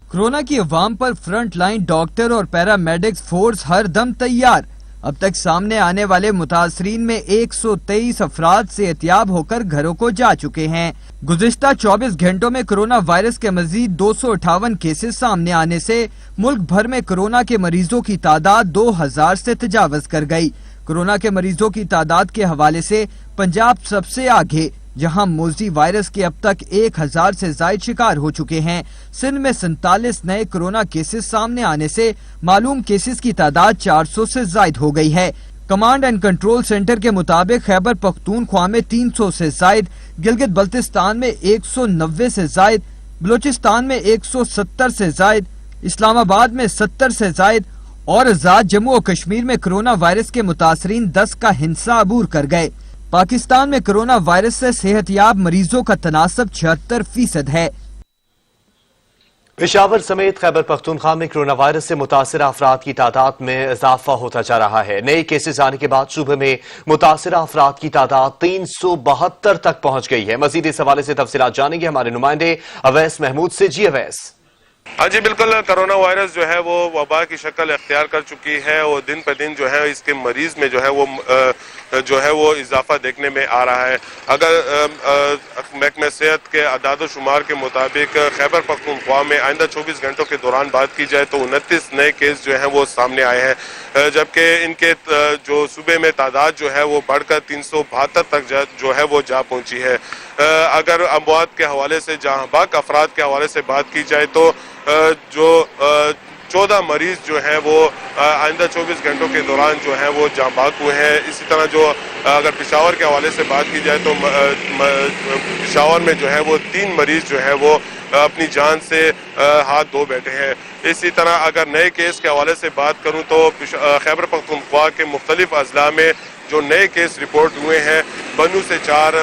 Speaker 7: कोरोना की अवाम पर फ्रंट लाइन डॉक्टर और पैरामेडिक्स फोर्स हर दम तैयार। अब तक सामने आने वाले मुतासरीन में 123 अफराद सेहतियाब होकर घरों को जा चुके हैं। गुज़िश्ता 24 घंटों में कोरोना वायरस के मजीद 258 केसेस सामने आने से मुल्क भर में कोरोना के मरीजों की तादाद 2000 से तजावज कर गई। कोरोना के मरीजों की तादाद के हवाले से पंजाब सबसे आगे, जहां मोज़ी वायरस के अब तक 1000 से जायद शिकार हो चुके हैं। सिंध में 47 नए कोरोना केसेस सामने आने से मालूम केसेस की तादाद 400 से जायद हो गई है। कमांड एंड कंट्रोल सेंटर के मुताबिक खैबर पख्तूनख्वा में 300 से जायद, गिलगित बल्तिस्तान में 190 से जायद, बलोचिस्तान में 170 से जायद, इस्लामाबाद में 70 से जायद और आजाद जम्मू और कश्मीर में कोरोना वायरस के मुतासरीन 10 का हिंसा अबूर कर गए। पाकिस्तान में कोरोना वायरस से सेहतियाब मरीजों का तनासब 76% है।
Speaker 1: पेशावर समेत खैबर पख्तूनख्वा में कोरोना वायरस से मुतासिर अफराद की तादाद में इजाफा होता जा रहा है। नए केसेस आने के बाद सूबे में मुतासिर अफराद की तादाद 372 तक पहुंच गई है। मजीद इस हवाले से तफसीलात जानेंगे हमारे नुमाइंदे अवैस महमूद से। जी अवैस।
Speaker 3: हाँ जी बिल्कुल, कोरोना वायरस जो है वो वबा की शक्ल अख्तियार कर चुकी है और दिन पर दिन जो है इसके मरीज में जो है वो इजाफा देखने में आ रहा है। अगर महकमे सेहत के अदाद शुमार के मुताबिक खैबर पख्तूनख्वा में आइंदा 24 घंटों के दौरान बात की जाए तो 29 नए केस जो हैं वो सामने आए हैं, जबकि इनके जो सूबे में तादाद जो है वो बढ़कर 372 तक जो है वो जा पहुंची है। अगर अमवात के हवाले से, जहाँ बाक अफराद के हवाले से बात की जाए तो जो 14 मरीज जो हैं वो आइंदा 24 घंटों के दौरान जो हैं वो जाँ बाक हुए हैं। इसी तरह जो अगर पेशावर के हवाले से बात की जाए तो पेशावर में जो है वो 3 मरीज जो है वो अपनी जान से हाथ धो बैठे हैं। इसी तरह अगर नए केस के हवाले से बात करूं तो खैबर पख्तूनख्वा के मुख्तलिफ अजला में जो नए केस रिपोर्ट हुए हैं, बनू से 4,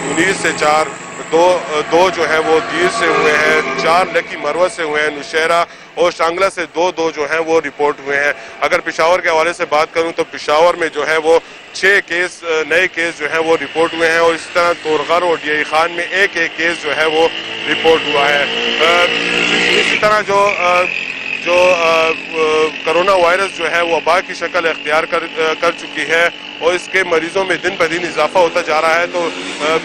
Speaker 3: मुनीर से 4, दो जो है वो दीर से हुए हैं, 4 लकी मरवत से हुए हैं, नुशहरा और शांगला से 2 जो हैं वो रिपोर्ट हुए हैं। अगर पेशावर के हवाले से बात करूं तो पेशावर में जो है वो 6 केस नए केस जो हैं वो रिपोर्ट हुए हैं और इसी तरह तोरगर और डीआई खान में एक केस जो है वो रिपोर्ट हुआ है। इसी तरह जो कोरोना वायरस जो है वो वबा की शक्ल अख्तियार कर चुकी है और इसके मरीजों में दिन ब दिन इजाफा होता जा रहा है, तो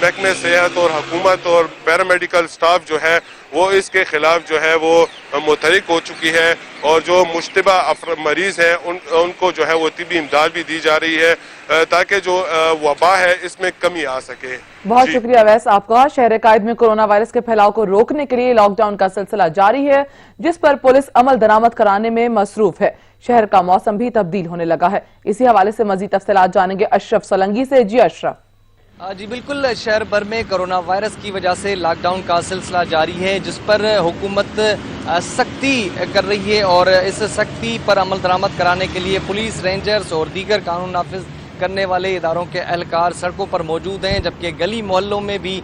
Speaker 3: महकमे सेहत और हुकूमत और पैरामेडिकल स्टाफ जो है वो इसके खिलाफ जो है वो मुतहरिक हो चुकी है और जो मुश्तबा मरीज हैं उनको जो है वो तिबी इमदाद भी दी जा रही है ताकि जो वबा है इसमें कमी आ सके।
Speaker 2: बहुत शुक्रिया अवैस आपका। शहर कायद में कोरोना वायरस के फैलाव को रोकने के लिए लॉकडाउन का सिलसिला जारी है, जिस पर पुलिस अमल दरामद कराने में मसरूफ है। शहर का मौसम भी तब्दील होने लगा है। इसी हवाले से मजीद तफसीलात जानेंगे अशरफ सोलंकी से। जी अशरफ।
Speaker 5: जी बिल्कुल, शहर भर में कोरोना वायरस की वजह से लॉकडाउन का सिलसिला जारी है, जिस पर हुकूमत सख्ती कर रही है और इस सख्ती पर अमल दरामद कराने के लिए पुलिस, रेंजर्स और दीगर कानून नाफिज करने वाले इदारों के एहलकार सड़कों पर मौजूद हैं, जबकि गली मोहल्लों में भी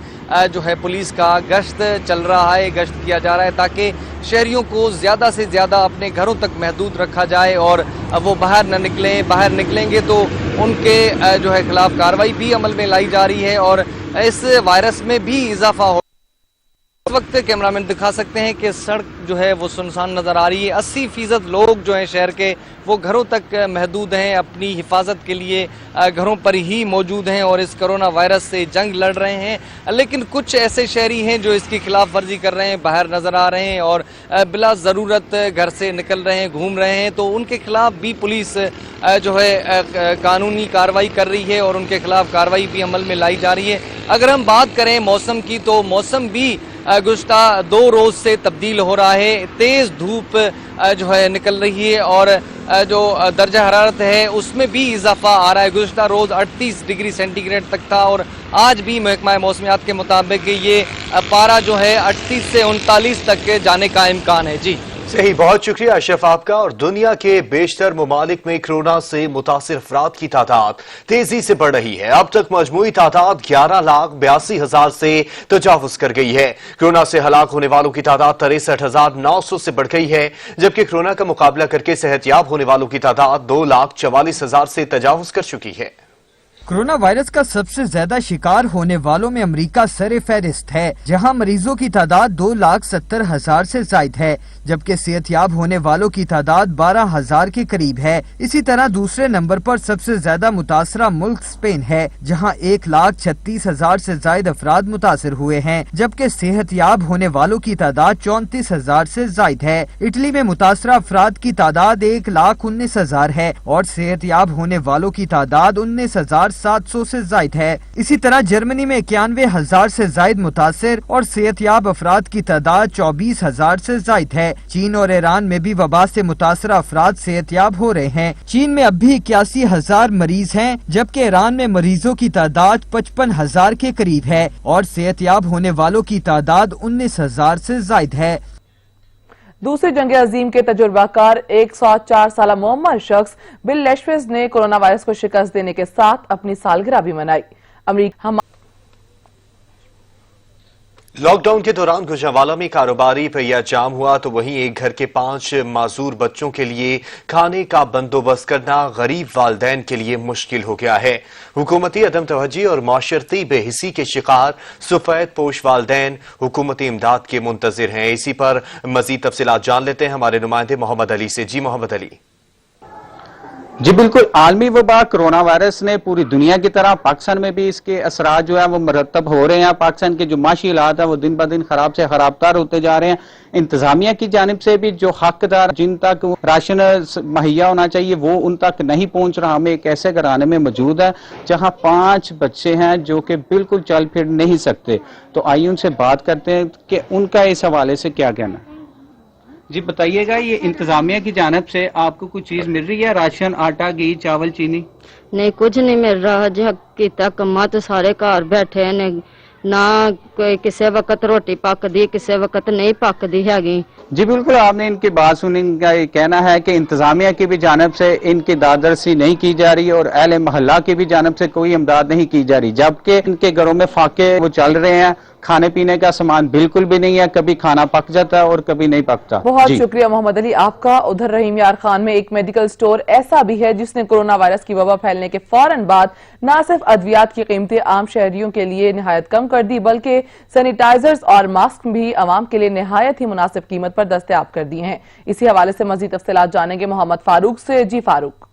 Speaker 5: जो है पुलिस का गश्त चल रहा है, गश्त किया जा रहा है ताकि शहरियों को ज़्यादा से ज़्यादा अपने घरों तक महदूद रखा जाए और वो बाहर न निकलें। बाहर निकलेंगे तो उनके जो है खिलाफ कार्रवाई भी अमल में लाई जा रही है और इस वायरस में भी इजाफा हो। इस वक्त कैमरामैन दिखा सकते हैं कि सड़क जो है वो सुनसान नजर आ रही है। 80% लोग जो हैं शहर के वो घरों तक महदूद हैं, अपनी हिफाजत के लिए घरों पर ही मौजूद हैं और इस कोरोना वायरस से जंग लड़ रहे हैं। लेकिन कुछ ऐसे शहरी हैं जो इसकी खिलाफ वर्जी कर रहे हैं, बाहर नजर आ रहे हैं और बिला ज़रूरत घर से निकल रहे हैं, घूम रहे हैं, तो उनके खिलाफ भी पुलिस जो है कानूनी कार्रवाई कर रही है और उनके खिलाफ कार्रवाई भी अमल में लाई जा रही है। अगर हम बात करें मौसम की तो मौसम भी गुज़श्ता 2 रोज से तब्दील हो रहा है। तेज धूप जो है निकल रही है और जो दर्जा हरारत है उसमें भी इजाफा आ रहा है। गुज़श्ता रोज 38 डिग्री सेंटीग्रेड तक था और आज भी महकमा मौसमियात के मुताबिक ये पारा जो है 38 से 39 तक जाने का इम्कान है। जी
Speaker 1: सही, बहुत शुक्रिया अशरफ आपका। और दुनिया के बेशतर ममालिक में कोरोना से मुतासिर अफराद की तादाद तेजी से बढ़ रही है। अब तक मजमूई तादाद 11,82,000 से तजावुज कर गई है। कोरोना से हलाक होने वालों की तादाद 63,900 से बढ़ गई है, जबकि कोरोना का मुकाबला करके सेहतियाब होने वालों की तादाद 2,44,000 से तजावुज कर चुकी है।
Speaker 7: कोरोना वायरस का सबसे ज्यादा शिकार होने वालों में अमेरिका सरे फहरिस्त है, जहां मरीजों की तादाद 2,70,000 से ज्यादा है, जबकि सेहतयाब होने वालों की तादाद 12,000 के करीब है। इसी तरह दूसरे नंबर पर सबसे ज्यादा मुतासरा मुल्क स्पेन है, जहां 1,36,000 से ज्यादा अफराद मुतासर हुए हैं, जबकि सेहतयाब होने वालों की तादाद 34,000 से ज्यादा है। इटली में मुतासरा अफराद की तादाद 1,19,000 है और सेहतयाब होने वालों की तादाद 19,700 से ज्यादा है। इसी तरह जर्मनी में 91,000 से ज्यादा मुतासर और सेहतयाब अफराद की तादाद 24,000 से ज्यादा है। चीन और ईरान में भी वबा से मुतासर अफराद सेहतयाब हो रहे हैं। चीन में अब भी 81,000 मरीज हैं, जबकि ईरान में मरीजों की तादाद 55,000 के करीब है और सेहतयाब होने वालों की तादाद 19,000 से ज्यादा है।
Speaker 2: दूसरी जंग अजीम के तजुर्बाकार 104 साल मोहम्मद शख्स बिल लेश्वेज ने कोरोना वायरस को शिकस्त देने के साथ अपनी सालगिरह भी मनाई। अमेरिका
Speaker 1: लॉकडाउन के दौरान गुजरांवाला में कारोबारी पहिया जाम हुआ तो वहीं एक घर के 5 माजूर बच्चों के लिए खाने का बंदोबस्त करना गरीब वालदैन के लिए मुश्किल हो गया है। हुकूमती अदम तवज्जी और माशरती बेहिसी के शिकार सफेद पोश वालदैन हुकूमती इमदाद के मुंतजिर हैं। इसी पर मजीद तफसीलात जान लेते हैं हमारे नुमाइंदे मोहम्मद अली से। जी मोहम्मद अली।
Speaker 8: जी बिल्कुल, आलमी वबा कोरोना वायरस ने पूरी दुनिया की तरह पाकिस्तान में भी इसके असरात जो है वो मरतब हो रहे हैं। पाकिस्तान के जो माशी हालात है वो दिन ब दिन खराब से खराबतर होते जा रहे हैं। इंतजामिया की जानिब से भी जो हकदार जिन तक राशन मुहैया होना चाहिए वो उन तक नहीं पहुंच रहा। हम एक ऐसे घराने में मौजूद है जहां 5 बच्चे हैं जो कि बिल्कुल चल फिर नहीं सकते। तो आइए उनसे बात करते हैं कि उनका इस हवाले से क्या कहना। जी बताइएगा, ये इंतजामिया की जानिब से आपको कुछ चीज मिल रही है? राशन, आटा, घी, चावल, चीनी?
Speaker 10: नहीं, कुछ नहीं मिल रहा। जो किता कमा तो सारे घर बैठे ने, ना कोई किसी वक्त रोटी पकदी, किसी वक्त नहीं पकदी हैगी।
Speaker 8: जी बिल्कुल, आपने इनकी बात सुनी। इनका ये कहना है कि इंतजामिया की भी जानिब से इनकी दादरसी नहीं की जा रही और अहले मोहल्ला की भी जानिब से कोई इमदाद नहीं की जा रही, जबकि इनके घरों में फाके वो चल रहे हैं। खाने पीने का सामान बिल्कुल भी नहीं है, कभी खाना पक जाता है और कभी नहीं पकता।
Speaker 2: बहुत शुक्रिया मोहम्मद अली आपका। उधर रहीम यार खान में एक मेडिकल स्टोर ऐसा भी है जिसने कोरोना वायरस की वबा फैलने के फौरन बाद न सिर्फ अद्वियात की कीमतें आम शहरियों के लिए निहायत कम कर दी, बल्कि सैनिटाइजर्स और मास्क भी आवाम के लिए निहायत ही मुनासिब कीमत पर दस्तयाब कर दिए हैं। इसी हवाले से मजीद तफसीलात जानेंगे मोहम्मद फारूक से। जी फारूक।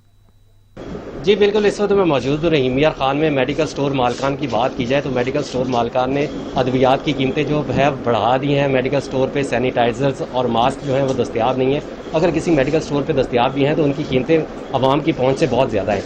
Speaker 12: जी बिल्कुल, इस वक्त मैं मौजूद हूँ रहीम यार खान में। मेडिकल स्टोर मालकान की बात की जाए तो मेडिकल स्टोर मालकान ने अद्वियात की कीमतें जो है बढ़ा दी हैं। मेडिकल स्टोर पे सैनिटाइजर्स और मास्क जो हैं वो दस्तयाब नहीं है। अगर किसी मेडिकल स्टोर पे दस्तयाब भी हैं तो उनकी कीमतें आवाम की पहुँच से बहुत ज़्यादा हैं।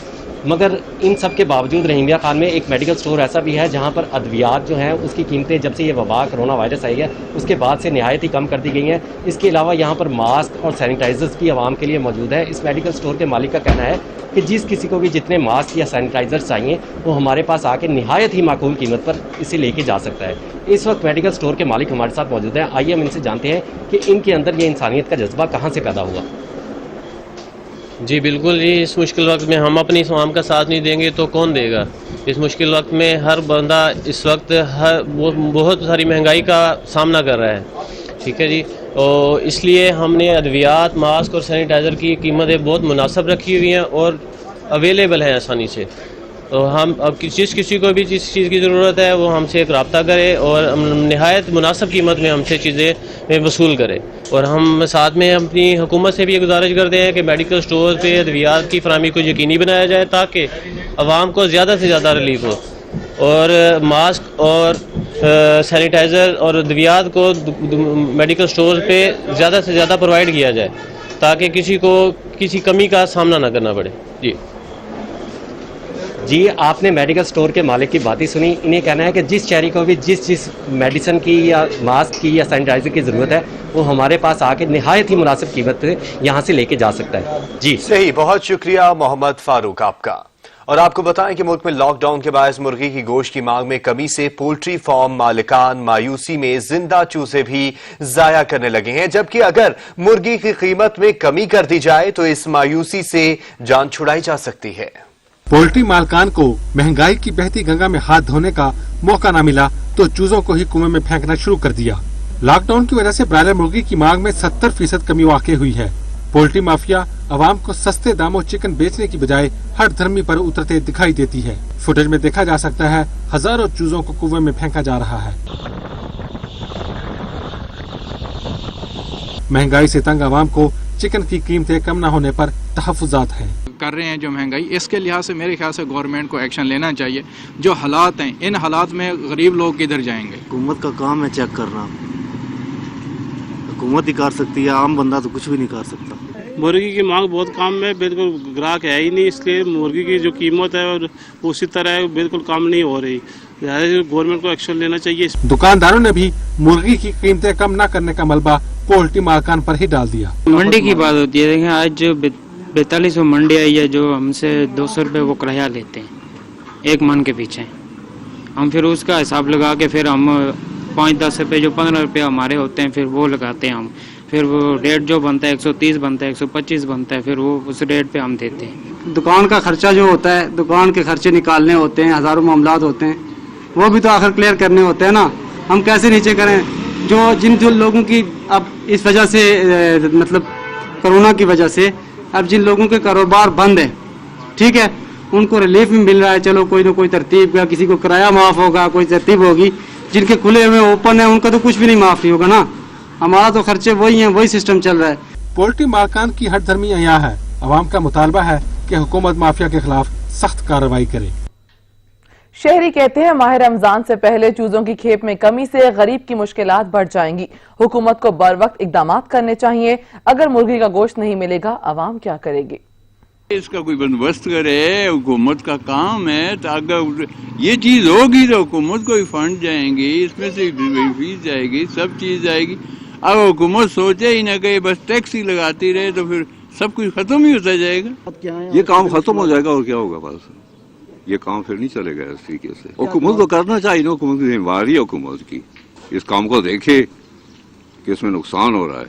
Speaker 12: मगर इन सब के बावजूद रहीम यार खान में एक मेडिकल स्टोर ऐसा भी है जहाँ पर अद्वियात जो हैं उसकी कीमतें जब से ये वबा कोरोना वायरस आई है उसके बाद से निहायत ही कम कर दी गई हैं। इसके अलावा यहाँ पर मास्क और सैनिटाइजर्स भी आवाम के लिए मौजूद है। इस मेडिकल स्टोर के मालिक का कहना है कि जिस किसी को भी जितने मास्क या सैनिटाइजर्स चाहिए वो हमारे पास आके निहायत ही माकूल कीमत पर इसे लेके जा सकता है। इस वक्त मेडिकल स्टोर के मालिक हमारे साथ मौजूद हैं। आइए हम इनसे जानते हैं कि इनके अंदर ये इंसानियत का जज्बा कहाँ से पैदा हुआ। जी बिल्कुल जी, इस मुश्किल वक्त में हम अपनी स्वाम का साथ नहीं देंगे तो कौन देगा। इस मुश्किल वक्त में हर बंदा इस वक्त बहुत सारी महंगाई का सामना कर रहा है, ठीक है जी। और इसलिए हमने अद्वियात, मास्क और सैनिटाइज़र की कीमतें बहुत मुनासिब रखी हुई हैं और अवेलेबल हैं आसानी से। तो हम अब जिस किसी को भी जिस चीज़ की ज़रूरत है वो हमसे एक रब्ता करे और निहायत मुनासिब कीमत में हमसे चीज़ें वसूल करे। और हम साथ में अपनी हुकूमत से भी ये गुजारिश करते हैं कि मेडिकल स्टोर पे अद्वियात की फराहमी को यकीनी बनाया जाए ताकि आवाम को ज़्यादा से ज़्यादा रिलीफ हो और मास्क और सैनिटाइज़र और अद्वियात को मेडिकल स्टोर पे ज़्यादा से ज़्यादा प्रोवाइड किया जाए ताकि किसी को किसी कमी का सामना ना करना पड़े। जी आपने मेडिकल स्टोर के मालिक की बातें सुनी। इन्हें कहना है कि जिस शहरी को भी जिस मेडिसिन की या मास्क की या सैनिटाइजर की ज़रूरत है वो हमारे पास आके निहायत ही मुनासिब कीमत पे यहाँ से लेके जा सकता है। जी
Speaker 1: सही, बहुत शुक्रिया मोहम्मद फारूक आपका। और आपको बताएं कि मुल्क में लॉकडाउन के बायस मुर्गी की गोश्त की मांग में कमी से पोल्ट्री फार्म मालिकान मायूसी में जिंदा चूजे भी जाया करने लगे हैं, जबकि अगर मुर्गी की कीमत में कमी कर दी जाए तो इस मायूसी से जान छुड़ाई जा सकती है।
Speaker 24: पोल्ट्री मालकान को महंगाई की बहती गंगा में हाथ धोने का मौका न मिला तो चूजों को ही कुएं में फेंकना शुरू कर दिया। लॉकडाउन की वजह से ब्रायलर मुर्गी की मांग में 70% कमी वाक़ई हुई है। पोल्ट्री माफिया आवाम को सस्ते दामों चिकन बेचने की बजाय हर धर्मी पर उतरते दिखाई देती है। फुटेज में देखा जा सकता है हजारों चूजों को कुएं में फेंका जा रहा है। महंगाई से तंग आवाम को चिकन की कीमतें कम न होने पर तहफ्फुजात हैं।
Speaker 6: कर रहे हैं जो महंगाई, इसके लिहाज से मेरे ख्याल से गवर्नमेंट को एक्शन लेना चाहिए। जो हालात हैं, इन हालात में गरीब लोग किधर जाएंगे?
Speaker 9: हुकूमत का काम है चेक करना, हुकूमत ही कर सकती है, आम बंदा तो कुछ भी नहीं कर सकता।
Speaker 11: मुर्गी की मांग बहुत कम है, बिल्कुल ग्राहक है ही नहीं, इसलिए मुर्गी की जो कीमत है और उसी तरह बिल्कुल कम नहीं हो रही। गवर्नमेंट को एक्शन लेना चाहिए।
Speaker 24: दुकानदारों ने भी मुर्गी की कीमतें कम न करने का मलबा पोल्ट्री मार्कान पर ही डाल दिया।
Speaker 13: मंडी की बात होती है, देखें आज जो 4200 मंडी आई है, जो हमसे 200 रुपये वो किराया लेते हैं एक मन के पीछे। हम फिर उसका हिसाब लगा के फिर हम 5-10 रुपये जो 15 रुपये हमारे होते हैं फिर वो लगाते हैं हम। फिर वो रेट जो बनता है 130 बनता है, 125 बनता है, फिर वो उस रेट पे हम देते हैं।
Speaker 25: दुकान का खर्चा जो होता है, दुकान के खर्चे निकालने होते हैं, हजारों मामलात होते हैं, वो भी तो आखिर क्लियर करने होते हैं ना। हम कैसे नीचे करें? जिन लोगों की अब इस वजह से मतलब कोरोना की वजह से अब जिन लोगों के कारोबार बंद है, ठीक है, उनको रिलीफ भी मिल रहा है, चलो कोई ना कोई तरतीब का, किसी को किराया माफ होगा, कोई तरतीब होगी। जिनके खुले हुए ओपन है उनका तो कुछ भी नहीं माफ नहीं होगा ना। हमारा तो खर्चे वही हैं, वही सिस्टम चल रहा है।
Speaker 24: पोल्ट्री मार्कान की हठधर्मी यहाँ है। अवाम का मुतालबा है कि हुकूमत माफिया के खिलाफ सख्त कार्रवाई करे।
Speaker 2: शहरी कहते हैं माह रमजान से पहले चूजों की खेप में कमी से गरीब की मुश्किलात बढ़ जाएंगी। हुकूमत को बर वक्त इकदामात करने चाहिए। अगर मुर्गी का गोश्त नहीं मिलेगा, अवाम क्या करेगी?
Speaker 26: इसका कोई बंदोबस्त करे, हुकूमत का काम है। तो अगर ये चीज होगी तो हुकूमत को ही फंड जाएंगे, इसमें से फीस जाएगी, सब चीज जाएगी। अगर हुकूमत सोचे ही न कि बस टैक्स ही लगाती रहे तो फिर सब कुछ खत्म ही होता जाएगा।
Speaker 27: ये काम खत्म हो जाएगा और क्या होगा, बस ये काम फिर नहीं चलेगा इस तरीके से। हुकूमत को करना चाहिए ना, हुकूमत की जिम्मेदारी है हुकूमत की, इस काम को देखे कि इसमें नुकसान हो रहा है,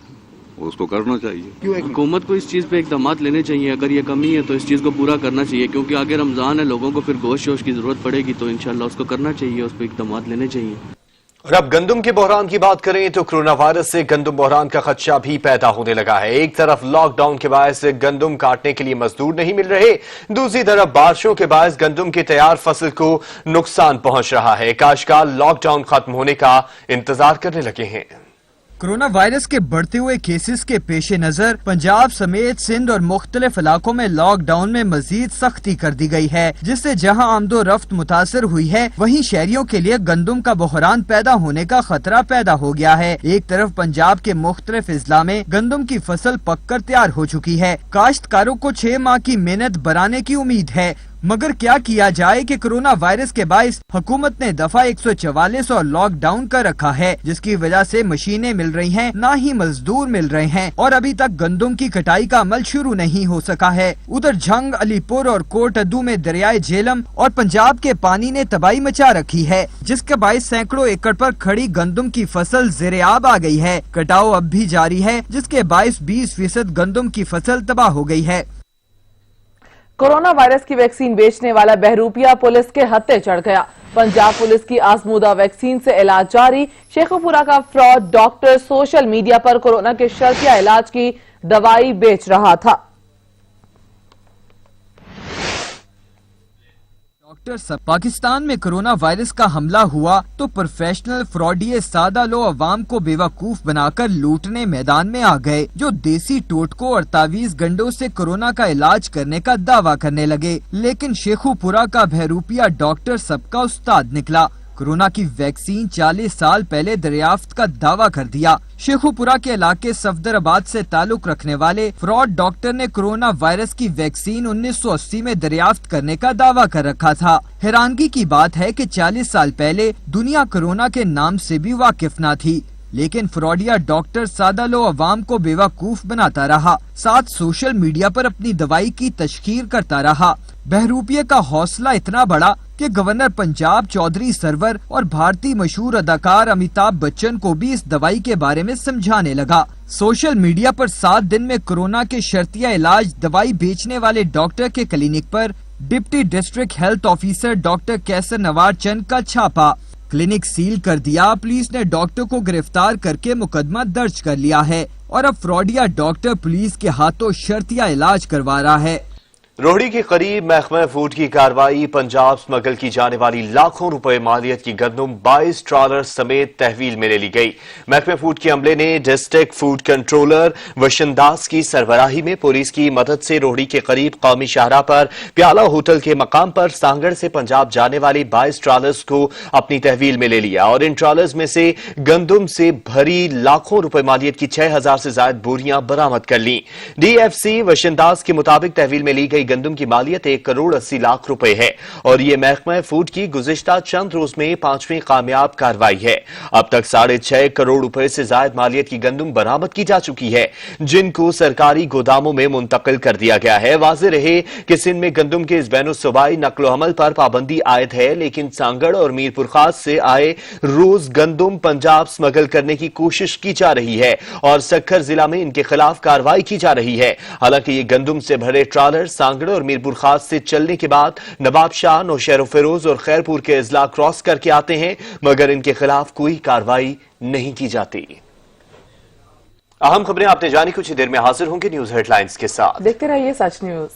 Speaker 27: उसको करना चाहिए।
Speaker 28: हुकूमत को इस चीज़ पे इक़दामात लेने चाहिए। अगर ये कमी है तो इस चीज़ को पूरा करना चाहिए, क्योंकि आगे रमज़ान है, लोगों को फिर गोश्त शोश की ज़रूरत पड़ेगी, तो इंशाल्लाह उसको करना चाहिए, उस पर इक़दामात लेने चाहिए।
Speaker 1: और अब गंदम के बहरान की बात करें तो कोरोना वायरस से गंदम बहरान का खदशा भी पैदा होने लगा है। एक तरफ लॉकडाउन के बायस गंदम काटने के लिए मजदूर नहीं मिल रहे, दूसरी तरफ बारिशों के बायस गंदम की तैयार फसल को नुकसान पहुंच रहा है। काश्तकार लॉकडाउन खत्म होने का इंतजार करने लगे हैं।
Speaker 7: कोरोना वायरस के बढ़ते हुए केसेस के पेश नजर पंजाब समेत सिंध और मुख्तलिफ इलाकों में लॉकडाउन में मजीद सख्ती कर दी गई है, जिससे जहां आमदो रफ्त मुतासर हुई है, वहीं शहरियों के लिए गंदम का बहरान पैदा होने का खतरा पैदा हो गया है। एक तरफ पंजाब के मुख्तलिफ अजला में गंदम की फसल पककर तैयार हो चुकी है। काश्तकारों को 6 माह की मेहनत बराने की उम्मीद है, मगर क्या किया जाए कि कोरोना वायरस के बायस हुकूमत ने दफा 144 और लॉकडाउन कर रखा है, जिसकी वजह से मशीनें मिल रही हैं, ना ही मजदूर मिल रहे हैं और अभी तक गंदम की कटाई का अमल शुरू नहीं हो सका है। उधर झंग, अलीपुर और कोट अद्दू में दरियाए झेलम और पंजाब के पानी ने तबाही मचा रखी है, जिसके बायस सैकड़ों एकड़ पर खड़ी गंदम की फसल ज़ेरे-आब आ गई है। कटाव अब भी जारी है, जिसके बायस 20% गंदम की फसल तबाह हो गई है।
Speaker 2: कोरोना वायरस की वैक्सीन बेचने वाला बहरूपिया पुलिस के हत्थे चढ़ गया। पंजाब पुलिस की आजमूदा वैक्सीन से इलाज जारी। शेखुपुरा का फ्रॉड डॉक्टर सोशल मीडिया पर कोरोना के शर्तिया इलाज की दवाई बेच रहा था।
Speaker 7: पाकिस्तान में कोरोना वायरस का हमला हुआ तो प्रोफेशनल फ्रॉडिये सादा लो अवाम को बेवकूफ बनाकर लूटने मैदान में आ गए, जो देसी टोटकों और तावीज गंडों से कोरोना का इलाज करने का दावा करने लगे। लेकिन शेखुपुरा का बहरूपिया डॉक्टर सबका उस्ताद निकला। कोरोना की वैक्सीन 40 साल पहले दरियाफ्त का दावा कर दिया। शेखुपुरा के इलाके सफदराबाद से ताल्लुक रखने वाले फ्रॉड डॉक्टर ने कोरोना वायरस की वैक्सीन 1980 में दरियाफ्त करने का दावा कर रखा था। हैरानगी की बात है कि 40 साल पहले दुनिया कोरोना के नाम से भी वाकिफ न थी, लेकिन फ्रॉडिया डॉक्टर सादा लो अवाम को बेवकूफ बनाता रहा, साथ सोशल मीडिया पर अपनी दवाई की तशहीर करता रहा। बहरूपिया का हौसला इतना बड़ा कि गवर्नर पंजाब चौधरी सरवर और भारतीय मशहूर अदाकार अमिताभ बच्चन को भी इस दवाई के बारे में समझाने लगा। सोशल मीडिया पर 7 दिन में कोरोना के शर्तिया इलाज दवाई बेचने वाले डॉक्टर के क्लिनिक पर deputy district health officer doctor Qaiser Nawar Chand का छापा। क्लिनिक सील कर दिया। पुलिस ने डॉक्टर को गिरफ्तार करके मुकदमा दर्ज कर लिया है और अब फ्रॉडिया डॉक्टर पुलिस के हाथों शर्तिया इलाज करवा रहा है।
Speaker 1: रोहड़ी के करीब महकमा फूड की कार्रवाई। पंजाब स्मगल की जाने वाली लाखों रुपए मालियत की गंदम 22 ट्रॉलर समेत तहवील में ले ली गई। महकमा फूड के अमले ने डिस्ट्रिक्ट फूड कंट्रोलर वशनदास की सरबराही में पुलिस की मदद से रोहड़ी के करीब कौमी शाहराह पर प्याला होटल के मकाम पर सांगड़ से पंजाब जाने वाली 22 ट्रॉलर्स को अपनी तहवील में ले लिया और इन ट्रॉलर्स में से गंदम से भरी लाखों रुपए मालियत की 6000 से ज्यादा बोरियां बरामद कर ली। डीएफसी वशनदास के मुताबिक तहवील में ली गई गंदम की मालियत 1 करोड़ 80 लाख रुपए है और ये महकमा फूड की गुज़िश्ता चंद रोज में 5वीं कामयाब कार्रवाई है। अब तक 6.5 करोड़ रुपए से ज्यादा मालियत की गंदम बरामद की जा चुकी है, जिनको सरकारी गोदामों में मुंतकिल कर दिया गया है। वाज़ेह रहे कि सिंध में गंदम के इस बैनुस्सूबाई नक्लो हमल पर पाबंदी आयद है, लेकिन सांगड़ और मीरपुर खास से आए रोज गंदम पंजाब स्मगल करने की कोशिश की जा रही है और सक्खर जिला में इनके खिलाफ कार्रवाई की जा रही है। हालांकि ये गंदम से भरे ट्रॉलर सांगड़ और मीरपुर खास से चलने के बाद नवाब शाह, नौशहर फिरोज और खैरपुर के अजला क्रॉस करके आते हैं, मगर इनके खिलाफ कोई कार्रवाई नहीं की जाती। अहम खबरें आपने जानी, कुछ ही देर में हाजिर होंगे न्यूज हेडलाइंस के साथ।
Speaker 2: देखते रहिए सच न्यूज।